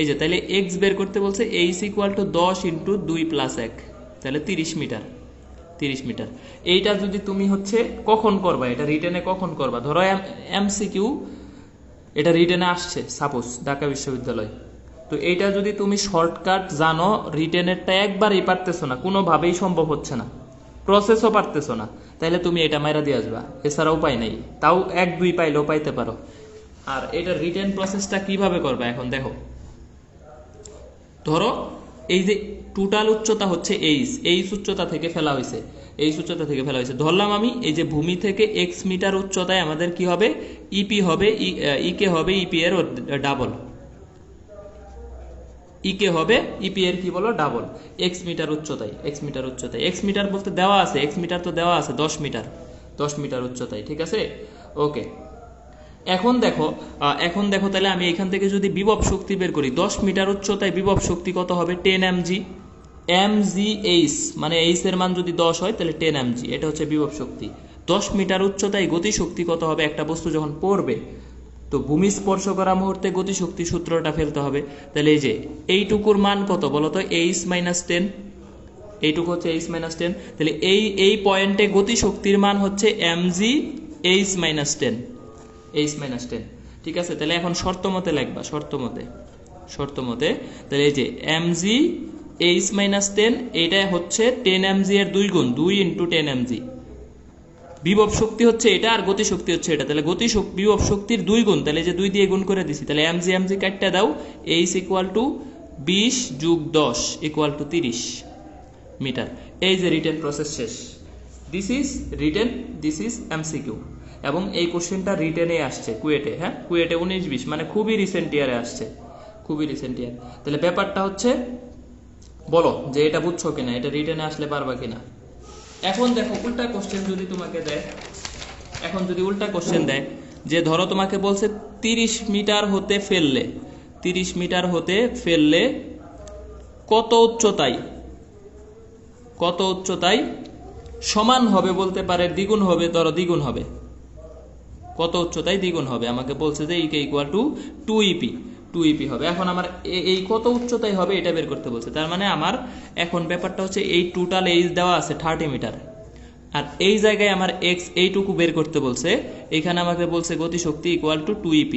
এই যে তাহলে x বের করতে বলছে, h ইকুয়াল টু 10 × 2 + 1, তাহলে 30 মিটার। এইটা যদি তুমি হচ্ছে কখন করবা, এটা রিটেনে কখন করবা? ধরো এমসিকিউ এটা রিটেনে আসছে, সাপোজ ঢাকা বিশ্ববিদ্যালয়, তো এইটা যদি তুমি শর্টকাট জানো, রিটেনেরটা একবারই পারতেছো না, কোনোভাবেই সম্ভব হচ্ছে না, প্রসেসও পারতেছো না, তাহলে তুমি এটা মাইরা দিয়ে আসবা, এছাড়া উপায় নাই। তাও 1-2 পাইলেও পাইতে পারো। আর এটা রিটেন প্রসেসটা কিভাবে করবা এখন দেখো। ধরো এই যে টোটাল উচ্চতা হচ্ছে এইচ উচ্চতা থেকে ফেলা হয়েছে, ধরলাম আমি এই যে ভূমি থেকে x মিটার উচ্চতায় আমাদের কি হবে? ইপি হবে, ইকে হবে ইপি এর ডাবল, ইকে হবে ইপি এর কি বলো ডাবল, x মিটার উচ্চতায়। x মিটার বলতে দেওয়া আছে, x মিটার তো দেওয়া আছে 10 মিটার উচ্চতায়। ঠিক আছে, ওকে। এখন দেখো তাহলে আমি এখান থেকে যদি বিভব শক্তি বের করি, 10 মিটার উচ্চতায় বিভব শক্তি কত হবে? 10 mg, মানে এইচ এর মান যদি 10 হয় তাহলে 10 mg, এটা হচ্ছে বিভব শক্তি। 10 মিটার উচ্চতায় গতি শক্তি কত হবে? একটা বস্তু যখন পড়বে, তো ভূমি স্পর্শ করা মুহূর্তে গতি শক্তি সূত্রটা ফেলতে হবে। তাহলে এই যে এইটুকুর মান কত বলতো? h - 10, এইটুকু হচ্ছে h - 10, তাহলে এই পয়েন্টে গতি শক্তির মান হচ্ছে mg h - 10। ঠিক আছে, তাহলে এখন শর্ত মতে লিখবা, শর্ত মতে তাহলে এই যে mg h - 10, এটা হচ্ছে 10 mg এর 2 গুণ, 2 × 10 mg। বিভব শক্তি হচ্ছে এটা আর গতি শক্তি হচ্ছে এটা, তাহলে বিভব শক্তির 2 গুণ, তাহলে যে 2 দিয়ে গুণ করে দিছি, তাহলে mg কাটতে দাও, h equal to 20 + 10 equal to 30 metre. এই যে রিটেন প্রসেস শেষ। This is written, this is MCQ. এবং এই কোশ্চেনটা রিটেনে আসছে কুয়েটে, হ্যাঁ কুয়েটে 19-20 মানে খুবই রিসেন্ট ইয়ারে আসছে, খুবই রিসেন্ট ইয়ার। তাহলে ব্যাপারটা হচ্ছে বলো যে এটা বুঝছো কিনা, এটা রিটেনে আসলে পারবা কিনা। এখন দেখো উল্টা কোশ্চেন যদি তোমাকে দেয়, এখন যদি উল্টা কোশ্চেন দেয় যে ধরো তোমাকে বলছে 30 মিটার হতে ফেললে, 30 মিটার হতে ফেললে কত উচ্চতায়, কত উচ্চতায় সমান হবে, বলতে পারে দ্বিগুণ হবে, ধরো দ্বিগুণ হবে, কত উচ্চতায় দ্বিগুণ হবে, আমাকে বলছে যে ইকে ইকুয়াল টু 2EP, 2EP হবে। এখন আমার এই কত উচ্চতায় হবে এটা বের করতে বলছে। তার মানে আমার এখন ব্যাপারটা হচ্ছে এই টোটাল এইচ দেওয়া আছে 30 মিটার, আর এই জায়গায় আমার এক্স এইটুকু বের করতে বলছে, এখানে আমাকে বলছে গতিশক্তি ইকুয়াল টু 2EP,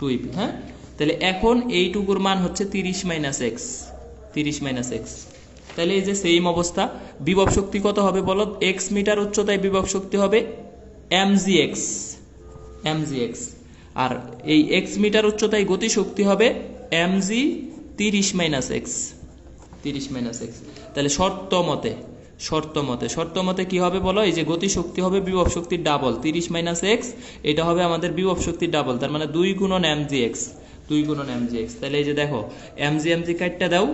2EP, হ্যাঁ। তাহলে এখন এইটুকুর মান হচ্ছে 30 মাইনাস এক্স, 30 মাইনাস এক্স। তাহলে এই যে সেম অবস্থা, বিভব শক্তি কত হবে বলো, এক্স মিটার উচ্চতায় বিভব শক্তি হবে mgx, mgx, আর এই এক্স মিটার উচ্চতায় গতি শক্তি হবে mg 30 minus x, 30 minus x. তাহলে শর্ত মতে কি হবে বলো, এই যে গতি শক্তি হবে বিভব শক্তির ডাবল, 30 মাইনাস এক্স, এটা হবে আমাদের বিভব শক্তির ডাবল, তার মানে 2 গুণন mgx, 2 গুণন mgx। তাহলে এই যে দেখো mg কাটটা দাও,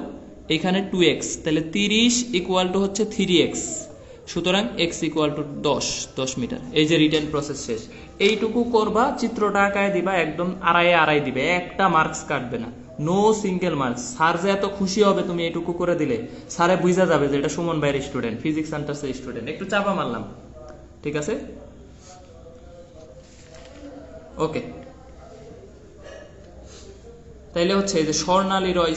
এখানে 2x, তাহলে 30 ইকুয়াল টু হচ্ছে 3x, সুতরাং x ইকুয়াল টু 10 মিটার। এই যে রিটেন প্রসেস শেষ। এইটুকু করবা, চিত্রটা আঁকায় দিবা, একদম আড়াই দিবে, একটা মার্কস কাটবে না, নো সিঙ্গেল মার্কস। স্যার যে এত খুশি হবে তুমি এইটুকু করে দিলে, স্যারে বুঝা যাবে যে এটা সুমন ভাইয়ের স্টুডেন্ট, ফিজিক্স সেন্টার্সের স্টুডেন্ট। একটু চাপা মারলাম, ঠিক আছে, ওকে। তাইলে হচ্ছে এই যে স্বর্ণালী রয়,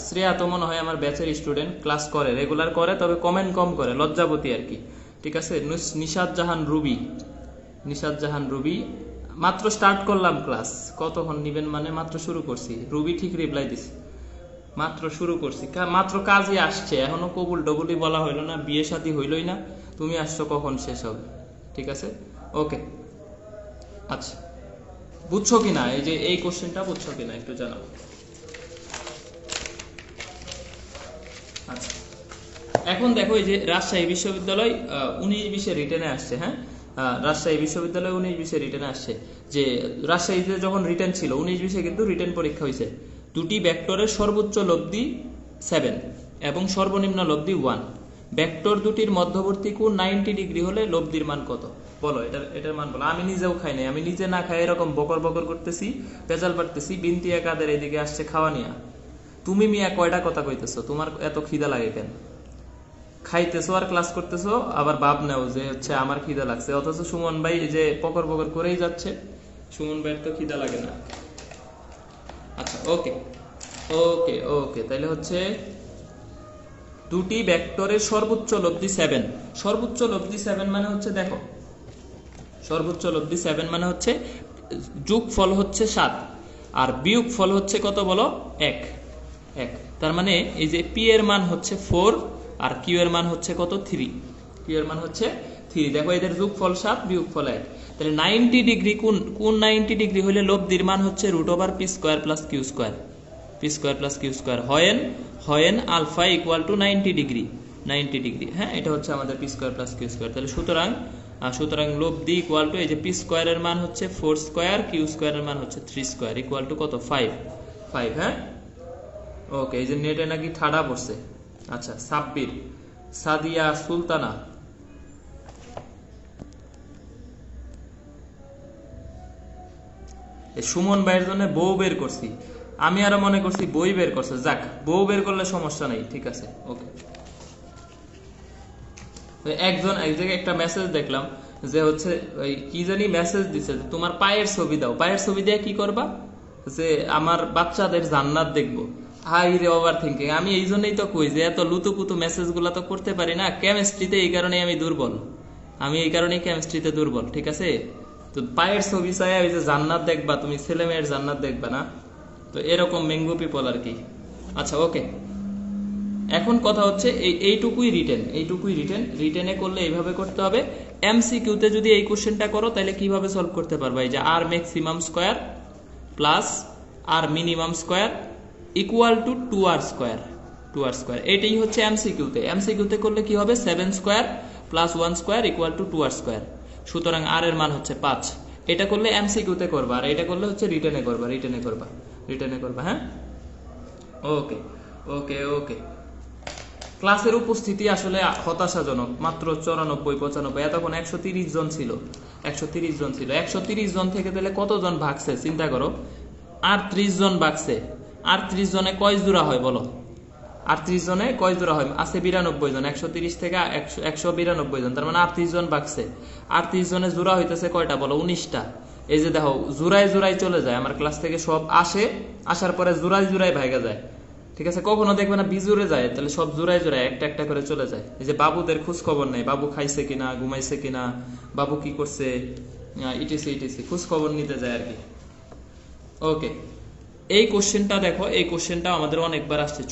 শ্রেয়া তো মনে হয় আমার ব্যাচের স্টুডেন্ট, ক্লাস করে, রেগুলার করে, তবে কমেন্ট কম করে, লজ্জাবতী আর কি, ঠিক আছে। নিশাদ জাহান রুবি, মাত্র স্টার্ট করলাম ক্লাস, কতক্ষণ নিবেন মানে মাত্র শুরু করছি। রুবি ঠিক রিপ্লাই দিছে, মাত্র শুরু করছি, মাত্র কাজে আসছে, এখনো কবুল ডবুলই বলা হইলো না, বিয়ে শাদী হইলই না, তুমি আসছো কখন শেষ হবে, ঠিক আছে, ওকে। আচ্ছা বুঝছো কিনা, এই যে এই কোশ্চেনটা বুঝছো কিনা একটু জানাও। আচ্ছা এখন দেখো এই যে রাজশাহী বিশ্ববিদ্যালয় 19-20 রিটেনে আসছে, হ্যাঁ রাজশাহী বিশ্ববিদ্যালয় 19-20 রিটেনে আসছে, যে রাজশাহীতে যখন রিটেন ছিল 19-20 কিন্তু রিটেন পরীক্ষা হয়েছে, দুটি ভেক্টরের সর্বোচ্চ লব্ধি 7 এবং সর্বনিম্ন লব্ধি 1, ভেক্টর দুটির মধ্যবর্তী কোণ 90 ডিগ্রি হলে লব্ধির মান কত, বলো এটার মান বলো। আমি নিজেও খাই নাই, আমি নিজে না খাই এরকম বকর করতেছি, পেঁচাল পারতেছি, বিনতি একাদের এদিকে আসছে খাওয়া নিয়া, তুমি মিয়া কয়টা কথা কইতেছো, তোমার এত খিদা লাগে কেন, খাইতেছো আর ক্লাস করতেছো, আবার ভাব নাও যে হচ্ছে আমার খিদা লাগছে, অথচ সুমন ভাই যে পকর করেই যাচ্ছে, সুমন ভাইয়ের তো খিদা লাগে না। আচ্ছা ওকে, তাহলে হচ্ছে দুটি ভেক্টরের সর্বোচ্চ লব্ধি 7, সর্বোচ্চ লব্ধি 7 মানে হচ্ছে দেখো, সর্বোচ্চ লব্ধি 7 মানে হচ্ছে যোগফল হচ্ছে 7 আর বিয়োগফল হচ্ছে কত বলো, 1, তার মানে এই যে পি এর মান হচ্ছে 4 আর কিউ এর মান হচ্ছে কত, 3, কিউ এর মান হচ্ছে 3, দেখো এদের যোগফল 7 বিয়োগফল 1, তাহলে 90 ডিগ্রি কোন 90 ডিগ্রি হলে লব্ধির মান হচ্ছে √p² plus q square, p² plus q square, হয় আলফা ইকুয়াল টু 90 ডিগ্রি, হ্যাঁ এটা হচ্ছে আমাদের p² প্লাস কিউ স্কয়ার। তাহলে সুতরাং লব্ধি ইকুয়াল টু এই যে p² এর মান হচ্ছে 4², কিউ² এর মান হচ্ছে 3² ইকুয়াল টু কত, 5, হ্যাঁ ওকে। এই যে নেটে নাকি ঠাডা পড়ছে। আচ্ছা সাব্বির, সাদিয়া সুলতানা, সুমন ভাইয়ের জন্য বউ বের করছি, আমি আরো মনে করছি বই বের করছে, যাক বউ বের করলে সমস্যা নেই, ঠিক আছে ওকে। একজন এক জায়গায় একটা মেসেজ দেখলাম যে হচ্ছে ওই কি জানি মেসেজ দিছে, তোমার পায়ের ছবি দাও, পায়ের ছবি দিয়ে কি করবা, যে আমার বাচ্চাদের জান্নাত দেখবো। হাই রে ওভার থিঙ্কিং, আমি এই জন্যই তো কই যে এত লুতুপুতু মেসেজ গুলা তো করতে পারি না কেমিস্ট্রিতে, এই কারণে আমি দুর্বল, কেমিস্ট্রিতে দুর্বল, ঠিক আছে। তো পায়ের ছবি চাই ওই যে জান্নাত দেখবা, তুমি ছেলে মেয়ের জান্নাত দেখবা না, তো এরকম ম্যাঙ্গো পিপল আর কি। আচ্ছা ওকে, এখন কথা হচ্ছে এইটুকুই রিটেনে করলে এইভাবে করতে হবে। এমসিকিউতে যদি এই কোশ্চেনটা করো তাহলে কিভাবে সলভ করতে পারবে, এই যে R maximum square plus R minimum square equal to 2r square, এটাই হচ্ছে এমসিকিউতে করলে কি হবে, 7² plus 1² equal to 2r square. সুতরাং আর এর মান হচ্ছে 5। এটা করলে এমসিকিউতে করবা, আর এটা করলে হচ্ছে রিটেনে করবা। হ্যাঁ, ওকে ওকে ওকে। ক্লাসের উপস্থিতি আসলে হতাশাজনক, মাত্র 94-95। এতক্ষণ 130 জন ছিল। 130 জন থেকে তাহলে কতজন ভাগছে চিন্তা করো। 38 জন ভাগছে। 38 জনে কয় জোড়া হয় বলো? 38 জনে কয় জোড়া হয়? আছে 92 জন। 130 থেকে 192 জন, তার মানে 38 জন ভাগছে। 38 জনে জোড়া হইতেছে কয়টা বলো? 19টা। এই যে দেখো, জোড়ায় চলে যায়। আমার ক্লাস থেকে সব আসে, আসার পরে জোড়ায় ভাগা যায়। ঠিক আছে, কখনো দেখবে না বিজুড়ে যায়, তাহলে সব জোড়ায় একটা একটা করে চলে যায়। এই যে বাবুদের খোঁজ খবর নেই, বাবু খাইছে কিনা, ঘুমাইছে কিনা, বাবু কি করছে, ইটিসি খোঁজ খবর নিতে যায় আর কি। ওকে, এই কোশ্চেনটা দেখো, এই কোশ্চেনটা আমাদের অনেকবার আসছে।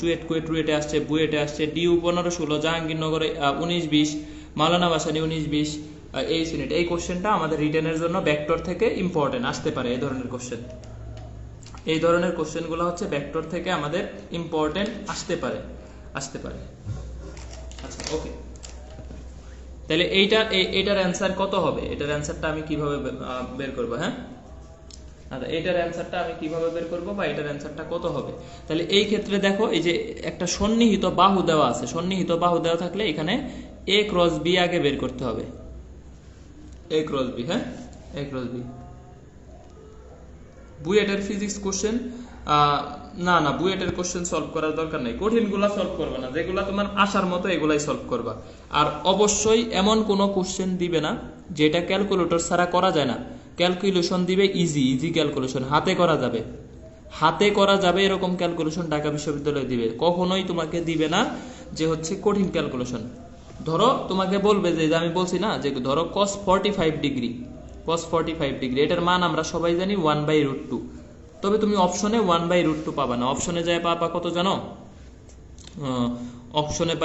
চুয়েটে আসছে, বুয়েটে আসছে, ডিউ 15-16, জাহাঙ্গীরনগরে 19-20, মাওলানা ভাসানী 19-20, এই ইউনিট। এই কোশ্চেনটা আমাদের রিটেনের জন্য ভেক্টর থেকে ইম্পর্টেন্ট আসতে পারে। এই ধরনের কোশ্চেন, এই ধরনের কোশ্চেনগুলো হচ্ছে ভেক্টর থেকে আমাদের ইম্পর্টেন্ট আসতে পারে। আচ্ছা, ওকে, তাহলে এইটার অ্যান্সার কত হবে? এটার অ্যান্সারটা আমি কিভাবে বের করব? হ্যাঁ, আচ্ছা, এটার অ্যান্সারটা আমি কিভাবে বের করব, বা এটার অ্যান্সারটা কত হবে? তাহলে এই ক্ষেত্রে দেখো, এই যে একটা সন্নিহিত বাহু দেওয়া আছে, সন্নিহিত বাহু দেওয়া থাকলে এখানে a ক্রস b আগে বের করতে হবে। a ক্রস b, হ্যাঁ, a ক্রস b। বুয়েটের ফিজিক্স কোশ্চেন, না বুয়েটের কোশ্চেন সলভ করার দরকার নেই। কঠিনগুলা সলভ করবে না, যেগুলা তোমার আসার মতো এগুলাই সলভ করবা। আর অবশ্যই এমন কোনো কোশ্চেন দিবে না যেটা ক্যালকুলেটর ছাড়া করা যায় না। ক্যালকুলেশন দিবে ইজি ক্যালকুলেশন, হাতে করা যাবে এরকম ক্যালকুলেশন ঢাকা বিশ্ববিদ্যালয় দিবে। কখনোই তোমাকে দিবে না যে হচ্ছে কঠিন ক্যালকুলেশন। ধরো তোমাকে বলবে যে আমি বলছি না, যে ধরো cos 45 ডিগ্রি, এটার মান আমরা সবাই জানি 1/√2। তবে তুমি অপশনে 1/√2 পাবা না। অপশনে যায় পাবা কত জানো? অপশনে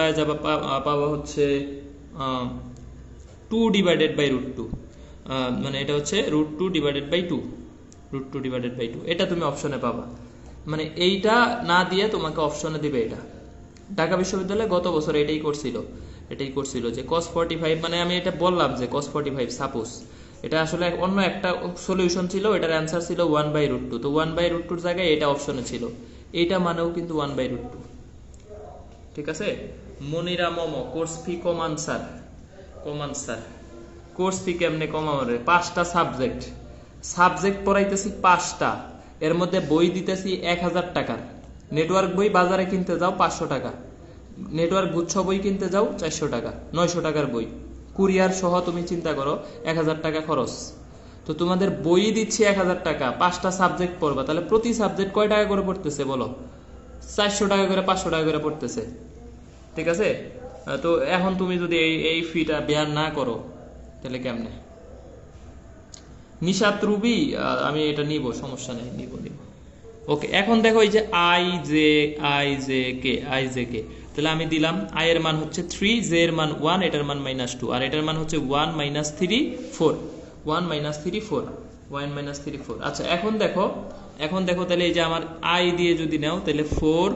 পাবা হচ্ছে 2/√2, মানে এটা হচ্ছে √2/2, এটা তুমি অপশনে পাবা। মানে এইটা না দিয়ে তোমাকে অপশনে দিবে এটা। ঢাকা বিশ্ববিদ্যালয়ে গত বছর এটাই করছিল যে cos 45, মানে আমি এটা বললাম যে cos 45 সাপোজ, এটা আসলে অন্য একটা সলিউশন ছিল, এটার অ্যান্সার ছিল 1/√2। তো 1/√2 এর জায়গায় এটা অপশনে ছিল, এইটা মানেও কিন্তু 1/√2। ঠিক আছে, মনিরা মোমো, কোর্স ফি কমান স্যার। কোর্স ফি কেমনে কমাবে? 5টা সাবজেক্ট পড়াইতেছি 5টা, এর মধ্যে বই দিতেছি 1000 টাকার। নেটওয়ার্ক বই বাজারে কিনতে যাও 500 টাকা, নেটওয়ার্ক গুচ্ছ বই কিনতে যাও 400 টাকা, 900 টাকার বই, কুরিয়ার সহ তুমি চিন্তা করো 1000 টাকা খরচ। তো তোমাদের বই দিচ্ছি 1000 টাকা, 5টা সাবজেক্ট পড়বা, তাহলে প্রতি সাবজেক্ট কয় টাকা করে পড়তেছে বলো? 400 টাকা করে, 500 টাকা করে পড়তেছে। ঠিক আছে, তো এখন তুমি যদি এই ফিটা বেয়ার না করো তাহলে কেমনে? নিশাত রুবি, আমি এটা নিব, সমস্যা নেই, নিব। ওকে, এখন দেখো এই যে আই জে কে, তাহলে আমি দিলাম আই এর মান হচ্ছে 3, জে এর মান 1, এটার মান -2, আর এটার মান হচ্ছে 1 -3 4, 1 -3 4। আচ্ছা, এখন দেখো তাহলে এই যে আমার আই দিয়ে যদি নাও তাহলে 4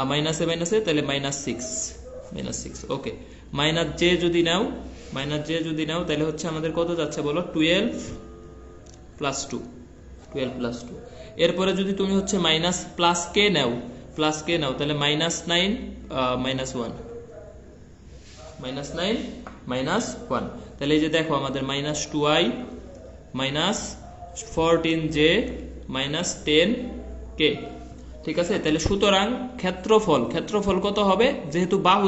মাইনাসে তাহলে -6। ওকে, মাইনাস জে যদি নাও তাহলে হচ্ছে আমাদের কত যাচ্ছে বলো? 12 + 2। এরপরে যদি তুমি হচ্ছে মাইনাস প্লাস কে নাও তাহলে -9 -1, তাহলে এই যে দেখো আমাদের -2i -14j -10k। ঠিক আছে, তাহলে সুতরাং ক্ষেত্রফল কত হবে? যেহেতু বাহু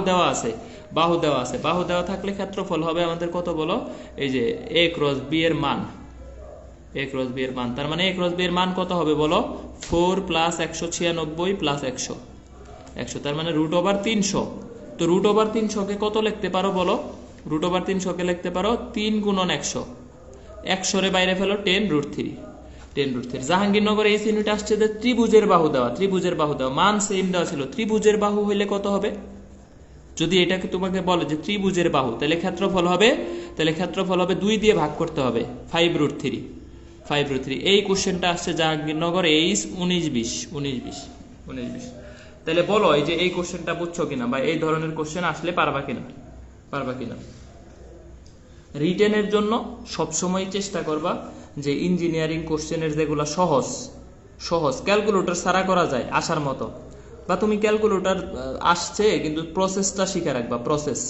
দেওয়া থাকলে ক্ষেত্রফল হবে আমাদের কত বলো? এই যে a ক্রস b এর মান, তার মানে a ক্রস b এর মান কত হবে বলো? 4 + 196 + 100, তার মানে √300। তো √300 কে কত লিখতে পারো বলো? √300 কে লিখতে পারো 3 × 100, 100 রে বাইরে ফেলো 10√3। জাহাঙ্গীরনগর এই ইউনিট আসছে যে ত্রিভুজের বাহু দেওয়া, মান সেম দেওয়া ছিল। ত্রিভুজের বাহু হইলে কত হবে? যদি এটাকে তোমাকে বলে যে ত্রিভুজের বাহু, তাহলে ক্ষেত্রফল হবে 2 দিয়ে ভাগ করতে হবে, 5√3। এই কোশ্চেনটা আসছে জাহাঙ্গীরনগর এইচ 19-20। তাহলে বলো এই যে এই কোশ্চেনটা বুঝছো কিনা, বা এই ধরনের কোশ্চেন আসলে পারবা কিনা? রিটেনের জন্য সবসময় চেষ্টা করবা যে ইঞ্জিনিয়ারিং কোশ্চেনের যেগুলো সহজ সহজ ক্যালকুলেটর ছাড়া করা যায় আসার মতো, বা তুমি ক্যালকুলেটর আসছে কিন্তু প্রসেসটা শিখে রাখবা, প্রসেস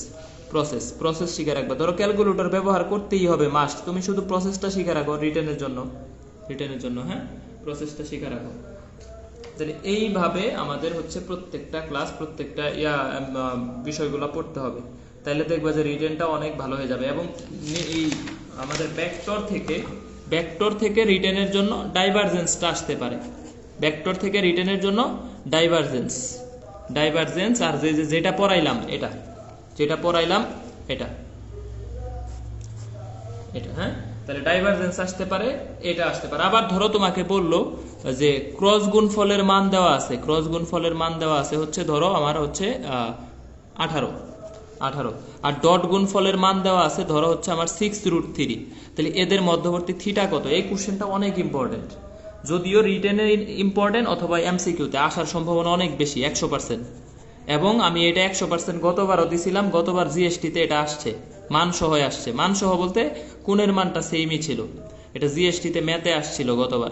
শিখে রাখবা। ধরো ক্যালকুলেটর ব্যবহার করতেই হবে মাস্ট, তুমি শুধু প্রসেসটা শিখে রাখো রিটেনের জন্য, হ্যাঁ, প্রসেসটা শিখে রাখো। তাহলে এইভাবে আমাদের হচ্ছে প্রত্যেকটা ক্লাস প্রত্যেকটা বিষয়গুলো পড়তে হবে, তাহলে দেখবা যে রিটেনটা অনেক ভালো হয়ে যাবে। এবং এই আমাদের ভেক্টর থেকে রিটেনের জন্য ডাইভারজেন্সটা আসতে পারে, ভেক্টর থেকে রিটেনের জন্য ডাইভারজেন্স আর যেটা পড়াইলাম এটা হ্যাঁ, তাহলে ডাইভারজেন্স আসতে পারে, এটা আসতে পারে। আবার ধরো তোমাকে বললো যে ক্রস গুণফলের মান দেওয়া আছে হচ্ছে ধরো আমার হচ্ছে 18 আর ডট গুণফলের মান দেওয়া আছে ধরো হচ্ছে আমার 6√3, তাহলে এদের মধ্যবর্তী থিটা কত? এই কোশ্চেনটা অনেক ইম্পর্টেন্ট, যদিও রিটেনে ইম্পর্টেন্ট অথবা এমসিকিউতে আসার সম্ভাবনা অনেক বেশি 100%। এবং আমি এটা 100% গতবারও দিছিলাম, গতবার জিএসটিতে এটা আসছে, মান সহ বলতে কোণের মানটা সেমই ছিল, এটা জিএসটিতে ম্যাথে আসছিল গতবার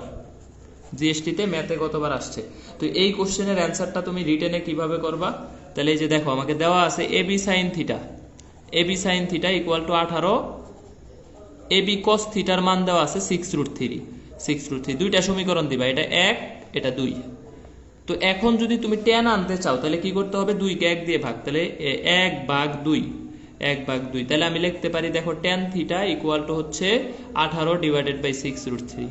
আসছে। তো এই কোশ্চেনের অ্যান্সারটা তুমি রিটেনে কিভাবে করবা? তাহলে এই যে দেখো আমাকে দেওয়া আছে AB sine theta equal to 18, AB cos থিটার মান দেওয়া আছে 6√3, দুইটা সমীকরণ দিবা, এটা 1 এটা 2। তো এখন যদি তুমি tan আনতে চাও তাহলে কি করতে হবে? 2 কে 1 দিয়ে ভাগ, তাহলে 1/2, তাহলে আমি লিখতে পারি দেখো tan থিটা ইকুয়াল টু হচ্ছে 18 ডিভাইডেড বাই 6√3।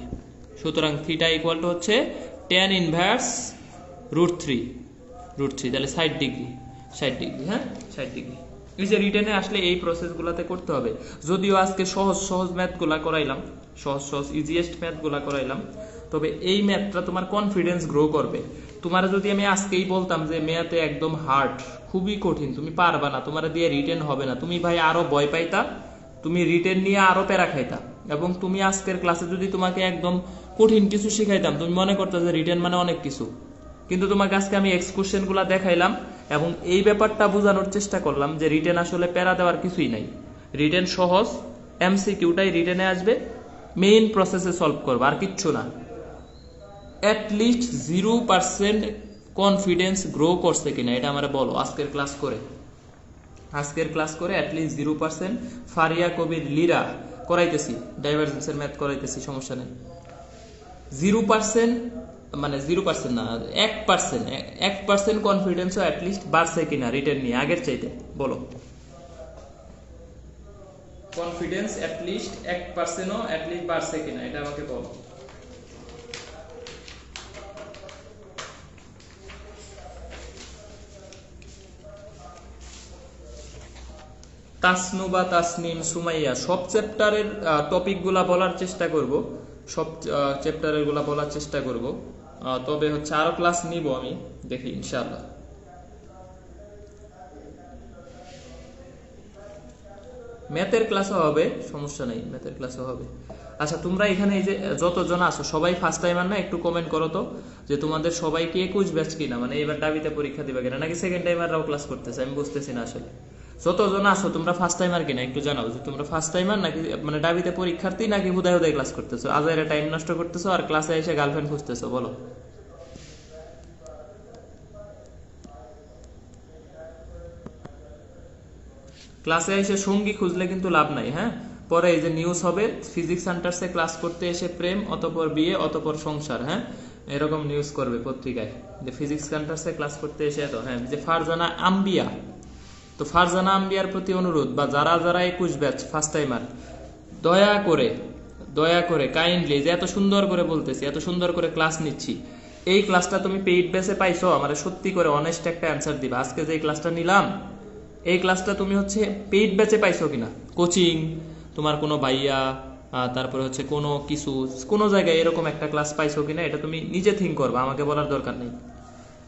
সুতরাং থিটা ইকুয়াল টু হচ্ছে tan ইনভার্স √3, তাহলে 60 ডিগ্রি, হ্যাঁ 60 ডিগ্রি। এই যে রিটেনে আসলে এই প্রসেসগুলোতে করতে হবে। যদিও আজকে সহজ ম্যাথগুলা করাইলাম, সহজ ইজিয়েস্ট ম্যাথগুলা করাইলাম, তবে এই ম্যাথটা তোমার কনফিডেন্স গ্রো করবে। তোমার যদি আমি আজকেই বলতাম যে ম্যাথে একদম হার্ড, খুবই কঠিন, তুমি পারবা না, তোমার দিয়ে রিটেন হবে না, তুমি ভাই আরো ভয় পাইতা, তুমি রিটেন নিয়ে আরো প্যারা খাইতা। এবং তুমি আজকের ক্লাসে যদি তোমাকে একদম কঠিন কিছু শিখাইতাম, তুমি মনে করতে যে রিটেন মানে অনেক কিছু। কিন্তু তোমাকে আজকে আমি এক্সকুশন গুলা দেখাইলাম এবং এই ব্যাপারটা বোঝানোর চেষ্টা করলাম যে রিটেন আসলে প্যারা দেওয়ার কিছুই নাই, রিটেন সহজ, এমসিকিউটাই রিটেনে আসবে, মেইন প্রসেসে সলভ করবে, আর কিচ্ছু না। অ্যাটলিস্ট 0% কনফিডেন্স গ্রো করছে কিনা এটা আমার বলো আজকের ক্লাস করে অ্যাটলিস্ট 0%। ফারিয়া কবির লীরা করাইতেছি, ডাইভারজেন্সের ম্যাথ করাইতেছি, সমস্যা নেই। 0% মানে 0% না, 1% কনফিডেন্সও অ্যাটলিস্ট বাড়ছে কিনা রিটেন নিয়ে আগের চাইতে, বলো। কনফিডেন্স অ্যাটলিস্ট 1%ও অ্যাটলিস্ট বাড়ছে কিনা এটা আমাকে বলো। তাসনুবা, তাসনিম, সুমাইয়া, সব চ্যাপ্টারের টপিকগুলা বলার চেষ্টা করব, তবে হচ্ছে আরো ক্লাস নিব আমি, দেখি ইনশাআল্লাহ। ম্যাথের ক্লাসও হবে, সমস্যা নেই, ম্যাথের ক্লাসও হবে। আচ্ছা, তোমরা এখানে এই যে যতজন আছো সবাই ফার্স্ট টাইমার না? একটু কমেন্ট করো তো যে তোমাদের সবাই কি 21 ব্যাচ কিনা, মানে এবার ডাবিতে পরীক্ষা দিবা কিনা, নাকি সেকেন্ড টাইমাররাও ক্লাস করতেছে, আমি বুঝতেছি না আসলে। যতজন আছো তোমরা ফার্স্ট টাইমার কিনা একটু জানাও, যে তোমরা ফার্স্ট টাইমার নাকি মানে ডাবিতে পরীক্ষার্থী, নাকি হুদায় ক্লাস করতেছো, আজাইরা টাইম নষ্ট করতেছো আর ক্লাসে এসে গার্লফ্রেন্ড খুঁজতেছো, বলো। ক্লাসে এসে সঙ্গী খুঁজলে কিন্তু লাভ নাই, হ্যাঁ। পরে এই যে নিউজ হবে, ফিজিক্স সেন্টার্সে ক্লাস করতে এসে প্রেম, অতঃপর বিয়ে, অতঃপর সংসার, হ্যাঁ, এরকম নিউজ করবে পত্রিকায় যে ফিজিক্স সেন্টার্সে ক্লাস করতে এসে এত, হ্যাঁ। যে ফারজানা আম্বিয়া, তো ফারজানা আম্বিয়ার প্রতি অনুরোধ, বা যারা 21 ব্যাচ ফার্স্ট টাইমার, দয়া করে কাইন্ডলি, যে এত সুন্দর করে বলতেছি, এত সুন্দর করে ক্লাস নিচ্ছি, এই ক্লাসটা তুমি পেইড ব্যাচে পাইছো, আমার সত্যি করে অনেস্ট একটা অ্যান্সার দিবা। আজকে যে ক্লাসটা নিলাম, এই ক্লাসটা তুমি হচ্ছে পেইড ব্যাচে পাইছো কিনা, কোচিং, তোমার কোনো ভাইয়া, তারপরে হচ্ছে কোনো জায়গায় এরকম একটা ক্লাস পাইছো কিনা, এটা তুমি নিজে থিঙ্ক করবা, আমাকে বলার দরকার নেই।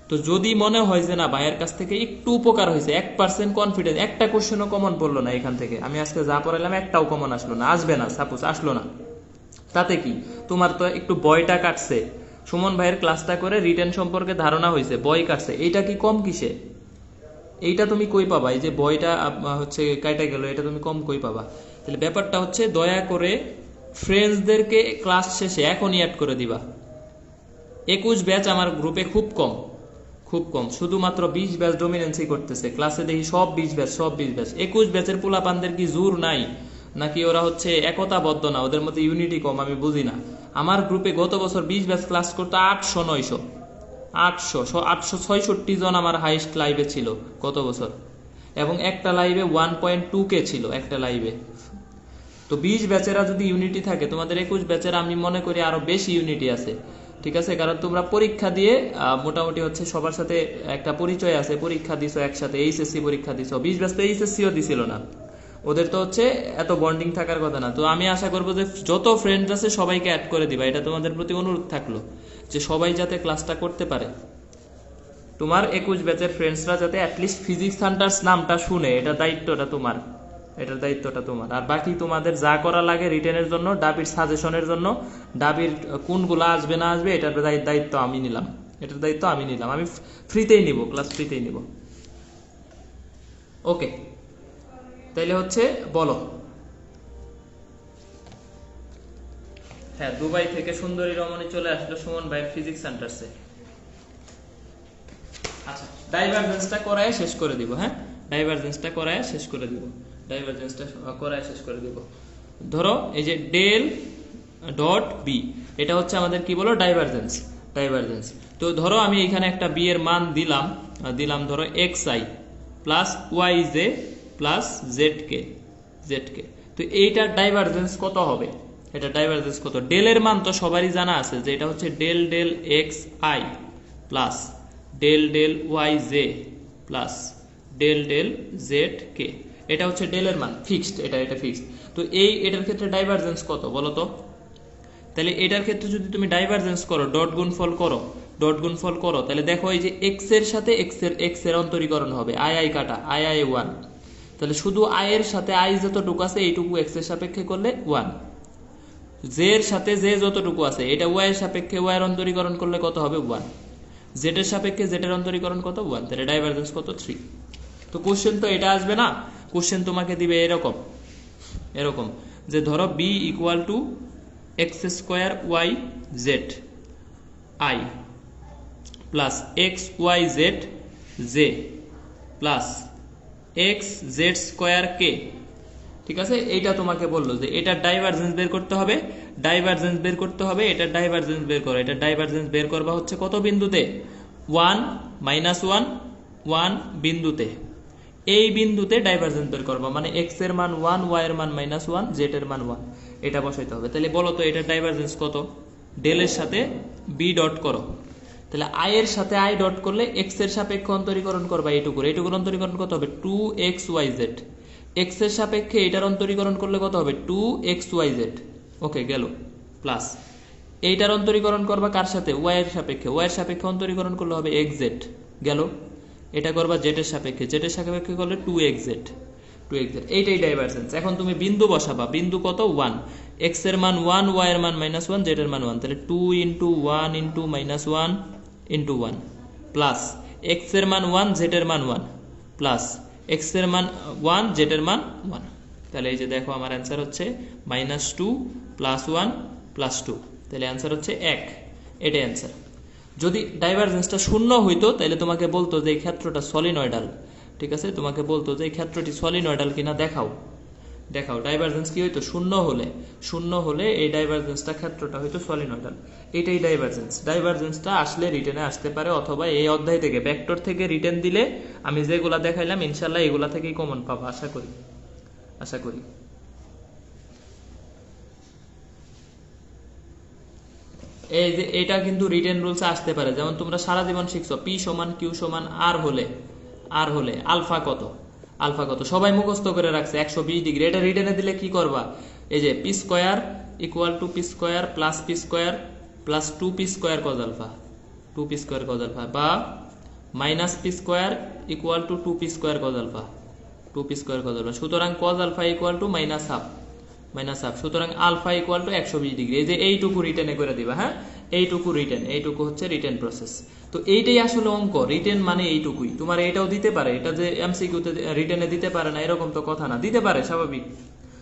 তো যদি মনে হয় যে না ভাইয়ের কাছ থেকে একটু উপকার হয়েছে, 1% কনফিডেন্স, একটা কোশ্চেনও কমন পড়লো না এখান থেকে, আমি আজকে যা পড়াইলাম একটাও কমন আসলো না, আসবে না, সাপোজ আসলো না, তাতে কি তোমার তো একটু বয়টা কাটছে, সুমন ভাইয়ের ক্লাসটা করে রিটেন সম্পর্কে ধারণা হয়েছে, বয় কাটছে, এইটা কি কম কিসে? এইটা তুমি কই পাবা? এই যে বয়টা হচ্ছে কাটা গেল, এটা তুমি কম কই পাবা? তাহলে ব্যাপারটা হচ্ছে দয়া করে ফ্রেন্ডসদেরকে ক্লাস শেষে এখনই অ্যাড করে দিবা। 21 ব্যাচ আমার গ্রুপে খুব কম, খুব কম, শুধুমাত্র 20 ব্যাচ ডোমিনেন্সি করতেছে। ক্লাসে দেখি সব 20 ব্যাচ, সব 20 ব্যাচ। 21 ব্যাচের পোলাপানদের কি জোর নাই নাকি ওরা হচ্ছে একতাবদ্ধ না, ওদের মধ্যে ইউনিটি কম, আমি বুঝি না। আমার গ্রুপে গত বছর 20 ব্যাচ ক্লাস করতো 800 900 866 জন আমার হাইস্ট লাইভে ছিল গত বছর, এবং একটা লাইভে 1.2K ছিল একটা লাইভে। তো 20 ব্যাচেরা যদি ইউনিটি থাকে, তোমাদের 21 ব্যাচের আমি মনে করি আরো বেশি ইউনিটি আছে, ঠিক আছে? কারণ তোমরা পরীক্ষা দিয়ে মোটামুটি হচ্ছে সবার সাথে একটা পরিচয় আছে, পরীক্ষা দিছো একসাথে, এইচএসসি পরীক্ষা দিছো। 20 ব্যাচ তো এইচএসসিও দিছিল না, ওদের তো হচ্ছে এত বন্ডিং থাকার কথা না। তো আমি আশা করবো যে যত ফ্রেন্ড আছে সবাইকে অ্যাড করে দিবা, এটা তোমাদের প্রতি অনুরোধ থাকলো যে সবাই যাতে ক্লাসটা করতে পারে। তোমার 21 ব্যাচের ফ্রেন্ডসরা যাতে অ্যাটলিস্ট ফিজিক্স হান্টার্স নামটা শুনে, এটা দায়িত্বটা তোমার, এটার দায়িত্বটা তোমার। আর বাকি তোমাদের যা করা লাগে রিটেনের জন্য, ডাবির সাজেশনের জন্য, ডাবির কোনগুলো আসবে না আসবে, এটার দায়িত্ব আমি নিলাম, এটার দায়িত্ব আমি নিলাম। আমি ফ্রিতেই নিব, ক্লাস ফ্রিতেই নিব। ওকে, তাইলে হচ্ছে বলো। হ্যাঁ, দুবাই থেকে সুন্দরী রমণী চলে আসলো সুমন ভাই ফিজিক্স সেন্টারসে। আচ্ছা, ডাইভারজেন্সটা করায় শেষ করে দিব। হ্যাঁ, ডাইভারজেন্সটা করায় শেষ করে দিব, ডাইভারজেন্সটা করায় শেষ করে দিব। ধরো এই যে ডেল ডট বি, এটা হচ্ছে আমাদের কি বলো, ডাইভারজেন্স, ডাইভারজেন্স। তো ধরো আমি এখানে একটা বি এর মান দিলাম ধরো X I plus Y J plus Z K. তো এইটার ডাইভারজেন্স কত হবে? এটা ডাইভারজেন্স কত? ডেলের মান তো সবারই জানা আছে যে এটা হচ্ছে del del X I plus del del Y J plus del del Z K. এটা হচ্ছে ডেলের মান, ফিক্সড, এটা ফিক্সড। তো এটার ক্ষেত্রে ডাইভারজেন্স কত বলো তো? তাহলে এটার ক্ষেত্রে যদি তুমি ডাইভারজেন্স করো, ডট গুণফল করো, তাহলে দেখো এই যে এক্স এর সাথে এক্স এর অন্তরীকরণ হবে, আই কাটা, আই 1। তাহলে শুধু আই এর সাথে আই যতটুকু আছে এইটুকু এক্স এর সাপেক্ষে করলে 1, জে এর সাথে জে যতটুকু আছে এটা ওয়াই এর সাপেক্ষে ওয়াই এর অন্তরীকরণ করলে কত হবে 1, জেড এর সাপেক্ষে জেড এর অন্তরীকরণ কত 1, তাহলে ডাইভারজেন্স কত 3। তো কোশ্চেন তো এটা আসবে না, কোশ্চেন তোমাকে দিবে এরকম যে ধরো B equal to X square Y Z I plus X Y Z J plus X Z square K. ঠিক আছে, এইটা তোমাকে বললো যে এটার ডাইভারজেন্স বের করতে হবে, এটার ডাইভারজেন্স বের করো। এটার ডাইভারজেন্স বের করবা হচ্ছে কত বিন্দুতে? 1 -1 1 বিন্দুতে। এই বিন্দুতে ডাইভারজেন্স বের করবা, মানে এক্স এর মান 1, ওয়াই এর মান -1, জেড এর মান 1, এটা বসাইতে হবে। তাহলে বলো তো এটার ডাইভারজেন্স কত? ডেল এর সাথে বি ডট করো, তাহলে আই এর সাথে আই ডট করলে এক্স এর সাপেক্ষে অন্তরীকরণ করবা, এইটুকুর অন্তরীকরণ কত হবে? 2xyz। এক্স এর সাপেক্ষে এটার অন্তরীকরণ করলে কত হবে? 2xyz। ওকে, গেল। প্লাস এইটার অন্তরীকরণ করবা কার সাথে? ওয়াই এর সাপেক্ষে, ওয়াই এর সাপেক্ষে অন্তরীকরণ করলে হবে xz, গেল। এটা করবা জেড এর সাপেক্ষে করলে 2xz। এইটাই ডাইভারজেন্স। এখন তুমি বিন্দু বসাবা, বিন্দু কত? 1, এক্স এর মান 1, ওয়াই এর মান -1, জেড এর মান 1, তাহলে 2 × 1 × -1 × 1 প্লাস এক্স এর মান 1, জেড এর মান 1 প্লাস এক্স এর মান 1, জেড এর মান 1। তাহলে এই যে দেখো আমার অ্যান্সার হচ্ছে -2 + 1 + 2, তাহলে অ্যান্সার হচ্ছে 1। এটাই অ্যান্সার। যদি ডাইভারজেন্সটা শূন্য হইতো তাহলে তোমাকে বলতো যে এই ক্ষেত্রটা সলিনয়েডাল, ঠিক আছে, তোমাকে বলতো যে এই ক্ষেত্রটি সলিনয়েডাল কিনা দেখাও। ডাইভারজেন্স কি হইতো? শূন্য হলে এই ডাইভারজেন্সটা ক্ষেত্রটা হইতো সলিনয়েডাল। এটাই ডাইভারজেন্সটা আসলে রিটেনে আসতে পারে, অথবা এই অধ্যায় থেকে ভেক্টর থেকে রিটেন দিলে আমি যেগুলা দেখাইলাম ইনশাআল্লাহ এগুলা থেকেই কমন পাবো, আশা করি। এই যে এটা কিন্তু রিটেন রুলসে আসতে পারে, যেমন তোমরা সারা জীবন শিখছো পি সমান কিউ সমান আর হলে আলফা কত সবাই মুখস্থ করে রাখছে 120 ডিগ্রি। এটা রিটেনে দিলে কি করবা? এই যে P square equal to P square plus P square plus 2p square cos alpha, বা minus P square equal to 2p square cos alpha, সুতরাং cos alpha equal to -half, সুতরাং আলফা ইকুয়াল টু 120 ডিগ্রি। এই যে এইটুকু রিটেনে করে দিবা। হ্যাঁ, এইটুকু হচ্ছে রিটেন প্রসেস। তো এইটাই আসলে অঙ্ক, রিটেন মানে এইটুকুই। তোমার এটাও দিতে পারে, এটা যে এমসিকিউ তে রিটেনে দিতে পারে না এরকম তো কথা না, দিতে পারে, স্বাভাবিক।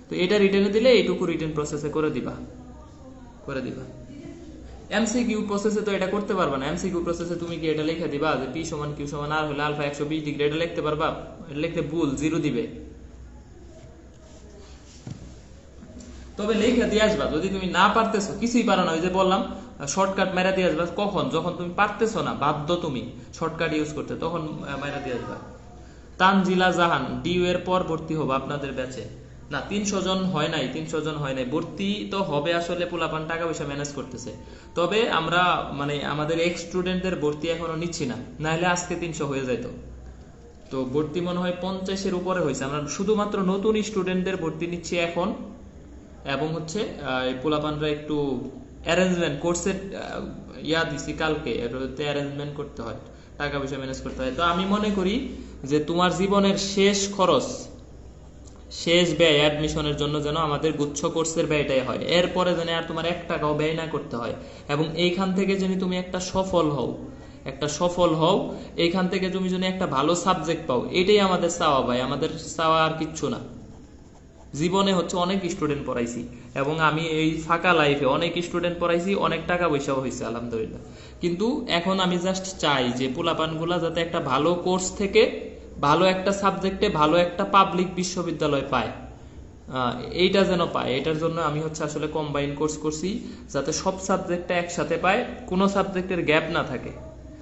তো এটা রিটেনে দিলে এইটুকু রিটেন প্রসেসে করে দিবা। এমসিকিউ প্রসেসে তো এটা করতে পারবা না। এমসিকিউ প্রসেসে তুমি কি এটা লিখে দিবা যে পি সমান কিউ সমান আর হলে আলফা 120 ডিগ্রি, এটা লিখতে পারবা? এটা লিখতে ভুল, 0 দিবে। তবে লিখে দিয়ে আসবা। যদি তুমি না পারতেছো, কিছুই পারো না, ওই যে বললাম শর্টকাট মেরা দিয়ে আসবা। কখন? যখন তুমি পারতেছো না, বাধ্য তুমি শর্টকাট ইউজ করতে, তখন মেরা দিয়ে আসবা। তানজিলা জাহান, ডিউ এর পর ভর্তি হবো আপনাদের ব্যাচে। না, 300 জন হয় নাই, 300 জন হয় নাই। ভর্তি তো হবে, আসলে পোলাপান টাকা পয়সা ম্যানেজ করতেছে। তবে আমরা মানে আমাদের এক্স স্টুডেন্টদের ভর্তি এখনো নিচ্ছি না, নাহলে আজকে 300 হয়ে যেত। তো ভর্তি মনে হয় 50-এর উপরে হয়েছে। আমরা শুধুমাত্র নতুন স্টুডেন্টদের ভর্তি নিচ্ছি এখন, এবং হচ্ছে এই পোলাপানরা একটু অ্যারেঞ্জমেন্ট কোর্সের দিছি কালকে, অ্যারেঞ্জমেন্ট করতে হয়, টাকা পয়সা ম্যানেজ করতে হয়। তো আমি মনে করি যে তোমার জীবনের শেষ খরচ, শেষ ব্যয় অ্যাডমিশনের জন্য যেন আমাদের গুচ্ছ কোর্সের ব্যয়টাই হয়। এরপরে যেন আর তোমার 1 টাকাও ব্যয় না করতে হয়, এবং এইখান থেকে যেন তুমি একটা সফল হও, এইখান থেকে তুমি যদি একটা ভালো সাবজেক্ট পাও, এটাই আমাদের চাওয়া ভাই, আমাদের চাওয়া আর কিচ্ছু না। জীবনে হচ্ছে অনেক স্টুডেন্ট পড়াইছি, এবং আমি এই ফাঁকা লাইফে অনেক স্টুডেন্ট পড়াইছি, অনেক টাকা পয়সাও হয়েছে আলহামদুলিল্লাহ। কিন্তু এখন আমি জাস্ট চাই যে পোলাপানগুলা যাতে একটা ভালো কোর্স থেকে ভালো একটা সাবজেক্টে ভালো একটা পাবলিক বিশ্ববিদ্যালয় পায়, এইটা যেন পায়। এটার জন্য আমি হচ্ছে আসলে কম্বাইন কোর্স করছি, যাতে সব সাবজেক্টটা একসাথে পায়, কোনো সাবজেক্টের গ্যাপ না থাকে।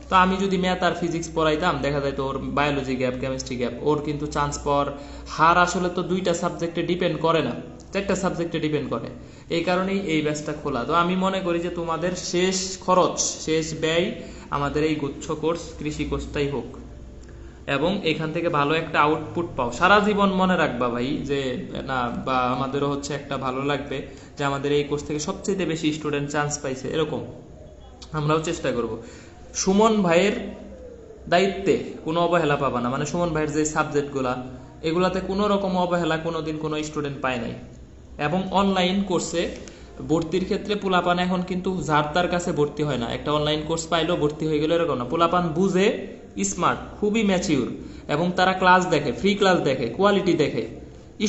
তো আমি যদি ম্যাথ আর ফিজিক্স পড়াইতাম, দেখা যায় তো ওর বায়োলজি গ্যাপ, কেমিস্ট্রি গ্যাপ, ওর কিন্তু চান্স পাওয়ার হার আসলে তো 2টা সাবজেক্টে ডিপেন্ড করে না, 4টা সাবজেক্টে ডিপেন্ড করে। এই কারণেই এই ব্যাচটা খোলা। তো আমি মনে করি যে তোমাদের শেষ খরচ, শেষ ব্যয় আমাদের এই গুচ্ছ কোর্স, কৃষি কোর্সটাই হোক, এবং এখান থেকে ভালো একটা আউটপুট পাও। সারা জীবন মনে রাখবা ভাই যে না, বা আমাদেরও হচ্ছে একটা ভালো লাগবে যে আমাদের এই কোর্স থেকে সবচেয়ে বেশি স্টুডেন্ট চান্স পাইছে, এরকম আমরাও চেষ্টা করব। সুমন ভাইয়ের দায়িত্বে কোনো অবহেলা পাবা না, মানে সুমন ভাইয়ের যে সাবজেক্টগুলা, এগুলাতে কোনো রকম অবহেলা কোনোদিন কোনো স্টুডেন্ট পায় নাই। এবং অনলাইন কোর্সে ভর্তির ক্ষেত্রে পোলাপান এখন কিন্তু যার তার কাছে ভর্তি হয় না, একটা অনলাইন কোর্স পাইলো ভর্তি হয়ে গেল এরকম না। পোলাপান বুঝে, স্মার্ট, খুবই ম্যাচিউর, এবং তারা ক্লাস দেখে, ফ্রি ক্লাস দেখে, কোয়ালিটি দেখে,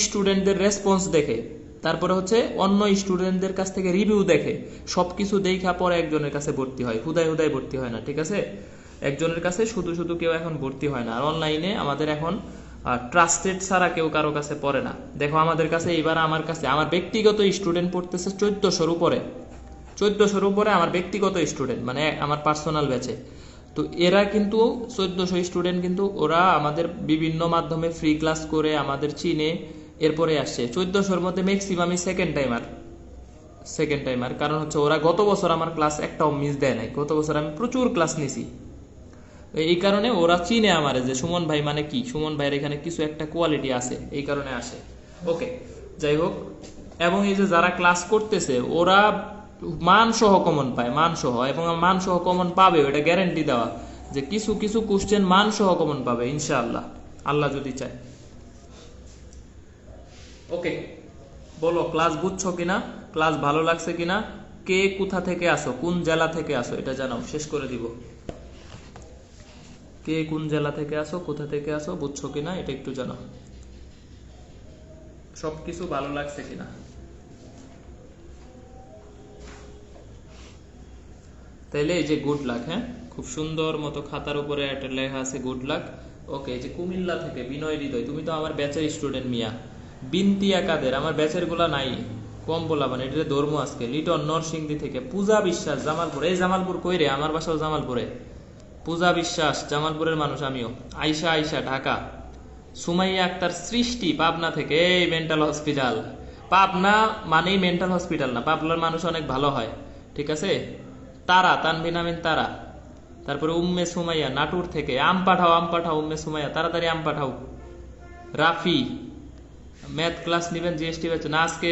স্টুডেন্টদের রেসপন্স দেখে, তারপরে হচ্ছে অন্য স্টুডেন্টদের কাছ থেকে রিভিউ দেখে, সবকিছু দেখা পরে একজনের কাছে ভর্তি হয়, হুদায় ভর্তি হয় না, ঠিক আছে? একজনের কাছে শুধু শুধু কেউ এখন ভর্তি হয় না। আর অনলাইনে আমাদের এখন ট্রাস্টেড ছাড়া কেউ কারো কাছে পড়ে না। দেখো আমাদের কাছে এইবার, আমার কাছে আমার ব্যক্তিগত স্টুডেন্ট পড়তেছে 1400-র উপরে, 1400-র উপরে আমার ব্যক্তিগত স্টুডেন্ট, মানে আমার পার্সোনাল ব্যাচে। তো এরা কিন্তু 1400 স্টুডেন্ট, কিন্তু ওরা আমাদের বিভিন্ন মাধ্যমে ফ্রি ক্লাস করে আমাদের চিনে এরপরে আসছে। 1400-র মধ্যে ম্যাক্সিমামই সেকেন্ড টাইমার, কারণ হচ্ছে ওরা গত বছর আমার ক্লাস একটাও মিস দেয় নাই, গত বছর আমি প্রচুর ক্লাস নিছি। এই কারণে ওরা চিনে আমারে যে সুমন ভাই মানে কি, সুমন ভাইয়ের এখানে কিছু একটা কোয়ালিটি আছে, এই কারণে আসে। ওকে, যাই হোক। এবং এই যে যারা ক্লাস করতেছে ওরা মান সহ কমন পায়, মান সহ, এবং মান সহ কমন পাবে, এটা গ্যারান্টি দেওয়া যে কিছু কিছু কোশ্চেন মান সহ কমন পাবে ইনশাআল্লাহ, আল্লাহ যদি চায়। ওকে, বলো ক্লাস বুঝছো কিনা, ক্লাস ভালো লাগছে কিনা, কে কোথা থেকে আসো, কোন জেলা থেকে আসো, এটা জানাও, শেষ করে দিব। কে কোন জেলা থেকে আসো, কোথা থেকে আসো, বুঝছো কিনা এটা একটু জানাও, সবকিছু ভালো লাগছে কিনা। তাইলে এই যে গুড লাক, হ্যাঁ, খুব সুন্দর মতো খাতার উপরে একটা লেখা আছে গুড লাক। ওকে, এই যে কুমিল্লা থেকে বিনয় হৃদয়, তুমি তো আমার ব্যাচের স্টুডেন্ট মিয়া। বিনতিয়া কাদের, আমার ব্যাচের গুলা নাই, কম বলাবান, এটা ধর্ম আজকে। লিটন নরসিংদী থেকে, পূজা বিশ্বাস জামালপুর, এই জামালপুর কই রে, আমার বাসাও জামালপুরে। পূজা বিশ্বাস জামালপুরের মানুষ আমিও। আয়শা ঢাকা। সুমাইয়া আক্তার সৃষ্টি পাবনা থেকে, এই মেন্টাল হসপিটাল। পাবনা মানেই মেন্টাল হসপিটাল না, পাবনার মানুষ অনেক ভালো হয়, ঠিক আছে। তারা, তানভিন আমিন তারা। তারপরে উম্মে সুমাইয়া নাটুর থেকে, আম পাঠাও উম্মে সুমাইয়া, তাড়াতাড়ি আম পাঠাও। রাফি, ম্যাথ ক্লাস নিবেন জিএসটি ব্যাচে? না, আজকে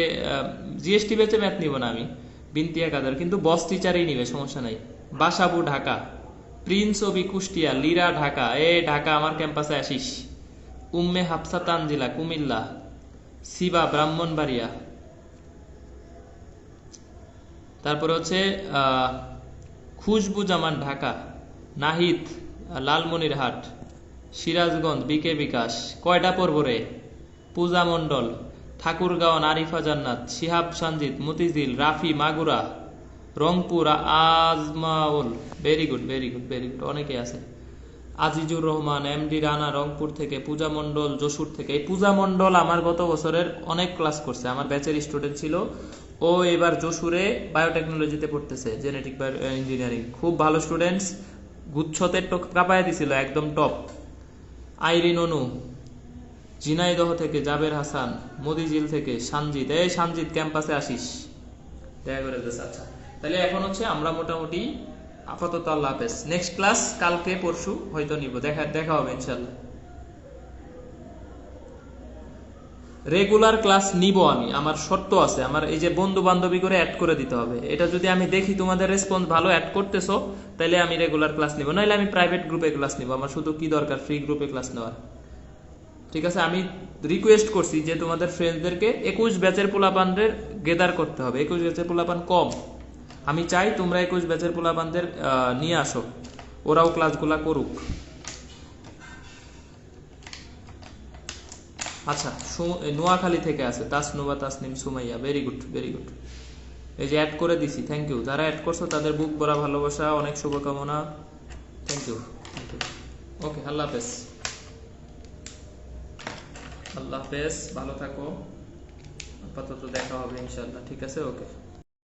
জিএসটি ব্যাচে ম্যাথ নিব না আমি। বিনতিয়া কাদের, কিন্তু বস টিচারই নিবে, সমস্যা নাই। বাসাবু ঢাকা। প্রিন্স অবি কুষ্টিয়া, লিরা ঢাকা, ঢাকা আমার ক্যাম্পাসে আসিস। উম্মে হাফসা তানজিলা কুমিল্লা। সিবা ব্রাহ্মণবাড়িয়া। তারপরে হচ্ছে খুশবু জামান ঢাকা। নাহিদ লালমনিরহাট। সিরাজগঞ্জ বিকে বিকাশ। কয়টা পড়ব রে? পূজা মণ্ডল Thakurgaon Arifa Jannat, Shihab Sanjit, Motijheel, Rafi Magura, Rangpur Azmaul, very good very good very good, অনেকে আছে। আজিজুর রহমান, এমডি রানা রংপুর থেকে, পূজা মণ্ডল যশোর থেকে। এই পূজা মণ্ডল আমার গত বছরের অনেক ক্লাস করছে, আমার ব্যাচের স্টুডেন্ট ছিল। ও এবার যশোরে বায়োটেকনোলজিতে পড়তেছে, জেনেটিক ইঞ্জিনিয়ারিং, খুব ভালো স্টুডেন্টস, গুচ্ছতে কাঁপায় দিছিল একদম টপ। আইরিন অনু, ঝিনাইদহ থেকে জাবের হাসান, মতিঝিল থেকে সঞ্জিত। এই সঞ্জিত ক্যাম্পাসে আসিস, দেখা করে দিস। আচ্ছা, তাহলে এখন হচ্ছে আমরা মোটামুটি আপাতত আল্লাহ হাফেজ। নেক্সট ক্লাস কালকে পরশু হয়তো নিব, দেখা হবে ইনশাল্লাহ। রেগুলার ক্লাস নিব আমি, আমার শর্ত আছে, আমার এই যে বন্ধু বান্ধবী করে অ্যাড করে দিতে হবে। এটা যদি আমি দেখি তোমাদের রেসপন্স ভালো, অ্যাড করতেছো, তাহলে আমি রেগুলার ক্লাস নিব, নাহলে আমি প্রাইভেট গ্রুপে ক্লাস নিব। আমার শুধু কি দরকার, ফ্রি গ্রুপে ক্লাস নেওয়ার। ঠিক আছে, আমি রিকোয়েস্ট করছি যে তোমাদের ফ্রেন্ডসদেরকে 21 ব্যাচের পোলাপানদের গেদার করতে হবে। 21 ব্যাচের পোলাপান কম, আমি চাই তোমরা 21 ব্যাচের পোলাপানদের নিয়ে আসো, ওরাও ক্লাসগুলা করুক। আচ্ছা, নোয়াখালী থেকে আছে Tasnuva Tasnim Sumaiya, very good very good. এই যে অ্যাড করে দিছি, থ্যাংক ইউ। যারা অ্যাড করছো তাদের বুক ভরা ভালোবাসা, অনেক শুভকামনা, থ্যাংক ইউ। ওকে, আল্লাহ হাফেজ। আল্লাহ হাফেজ, ভালো থাকো, আপাতত দেখা হবে ইনশাল্লাহ। ঠিক আছে, ওকে।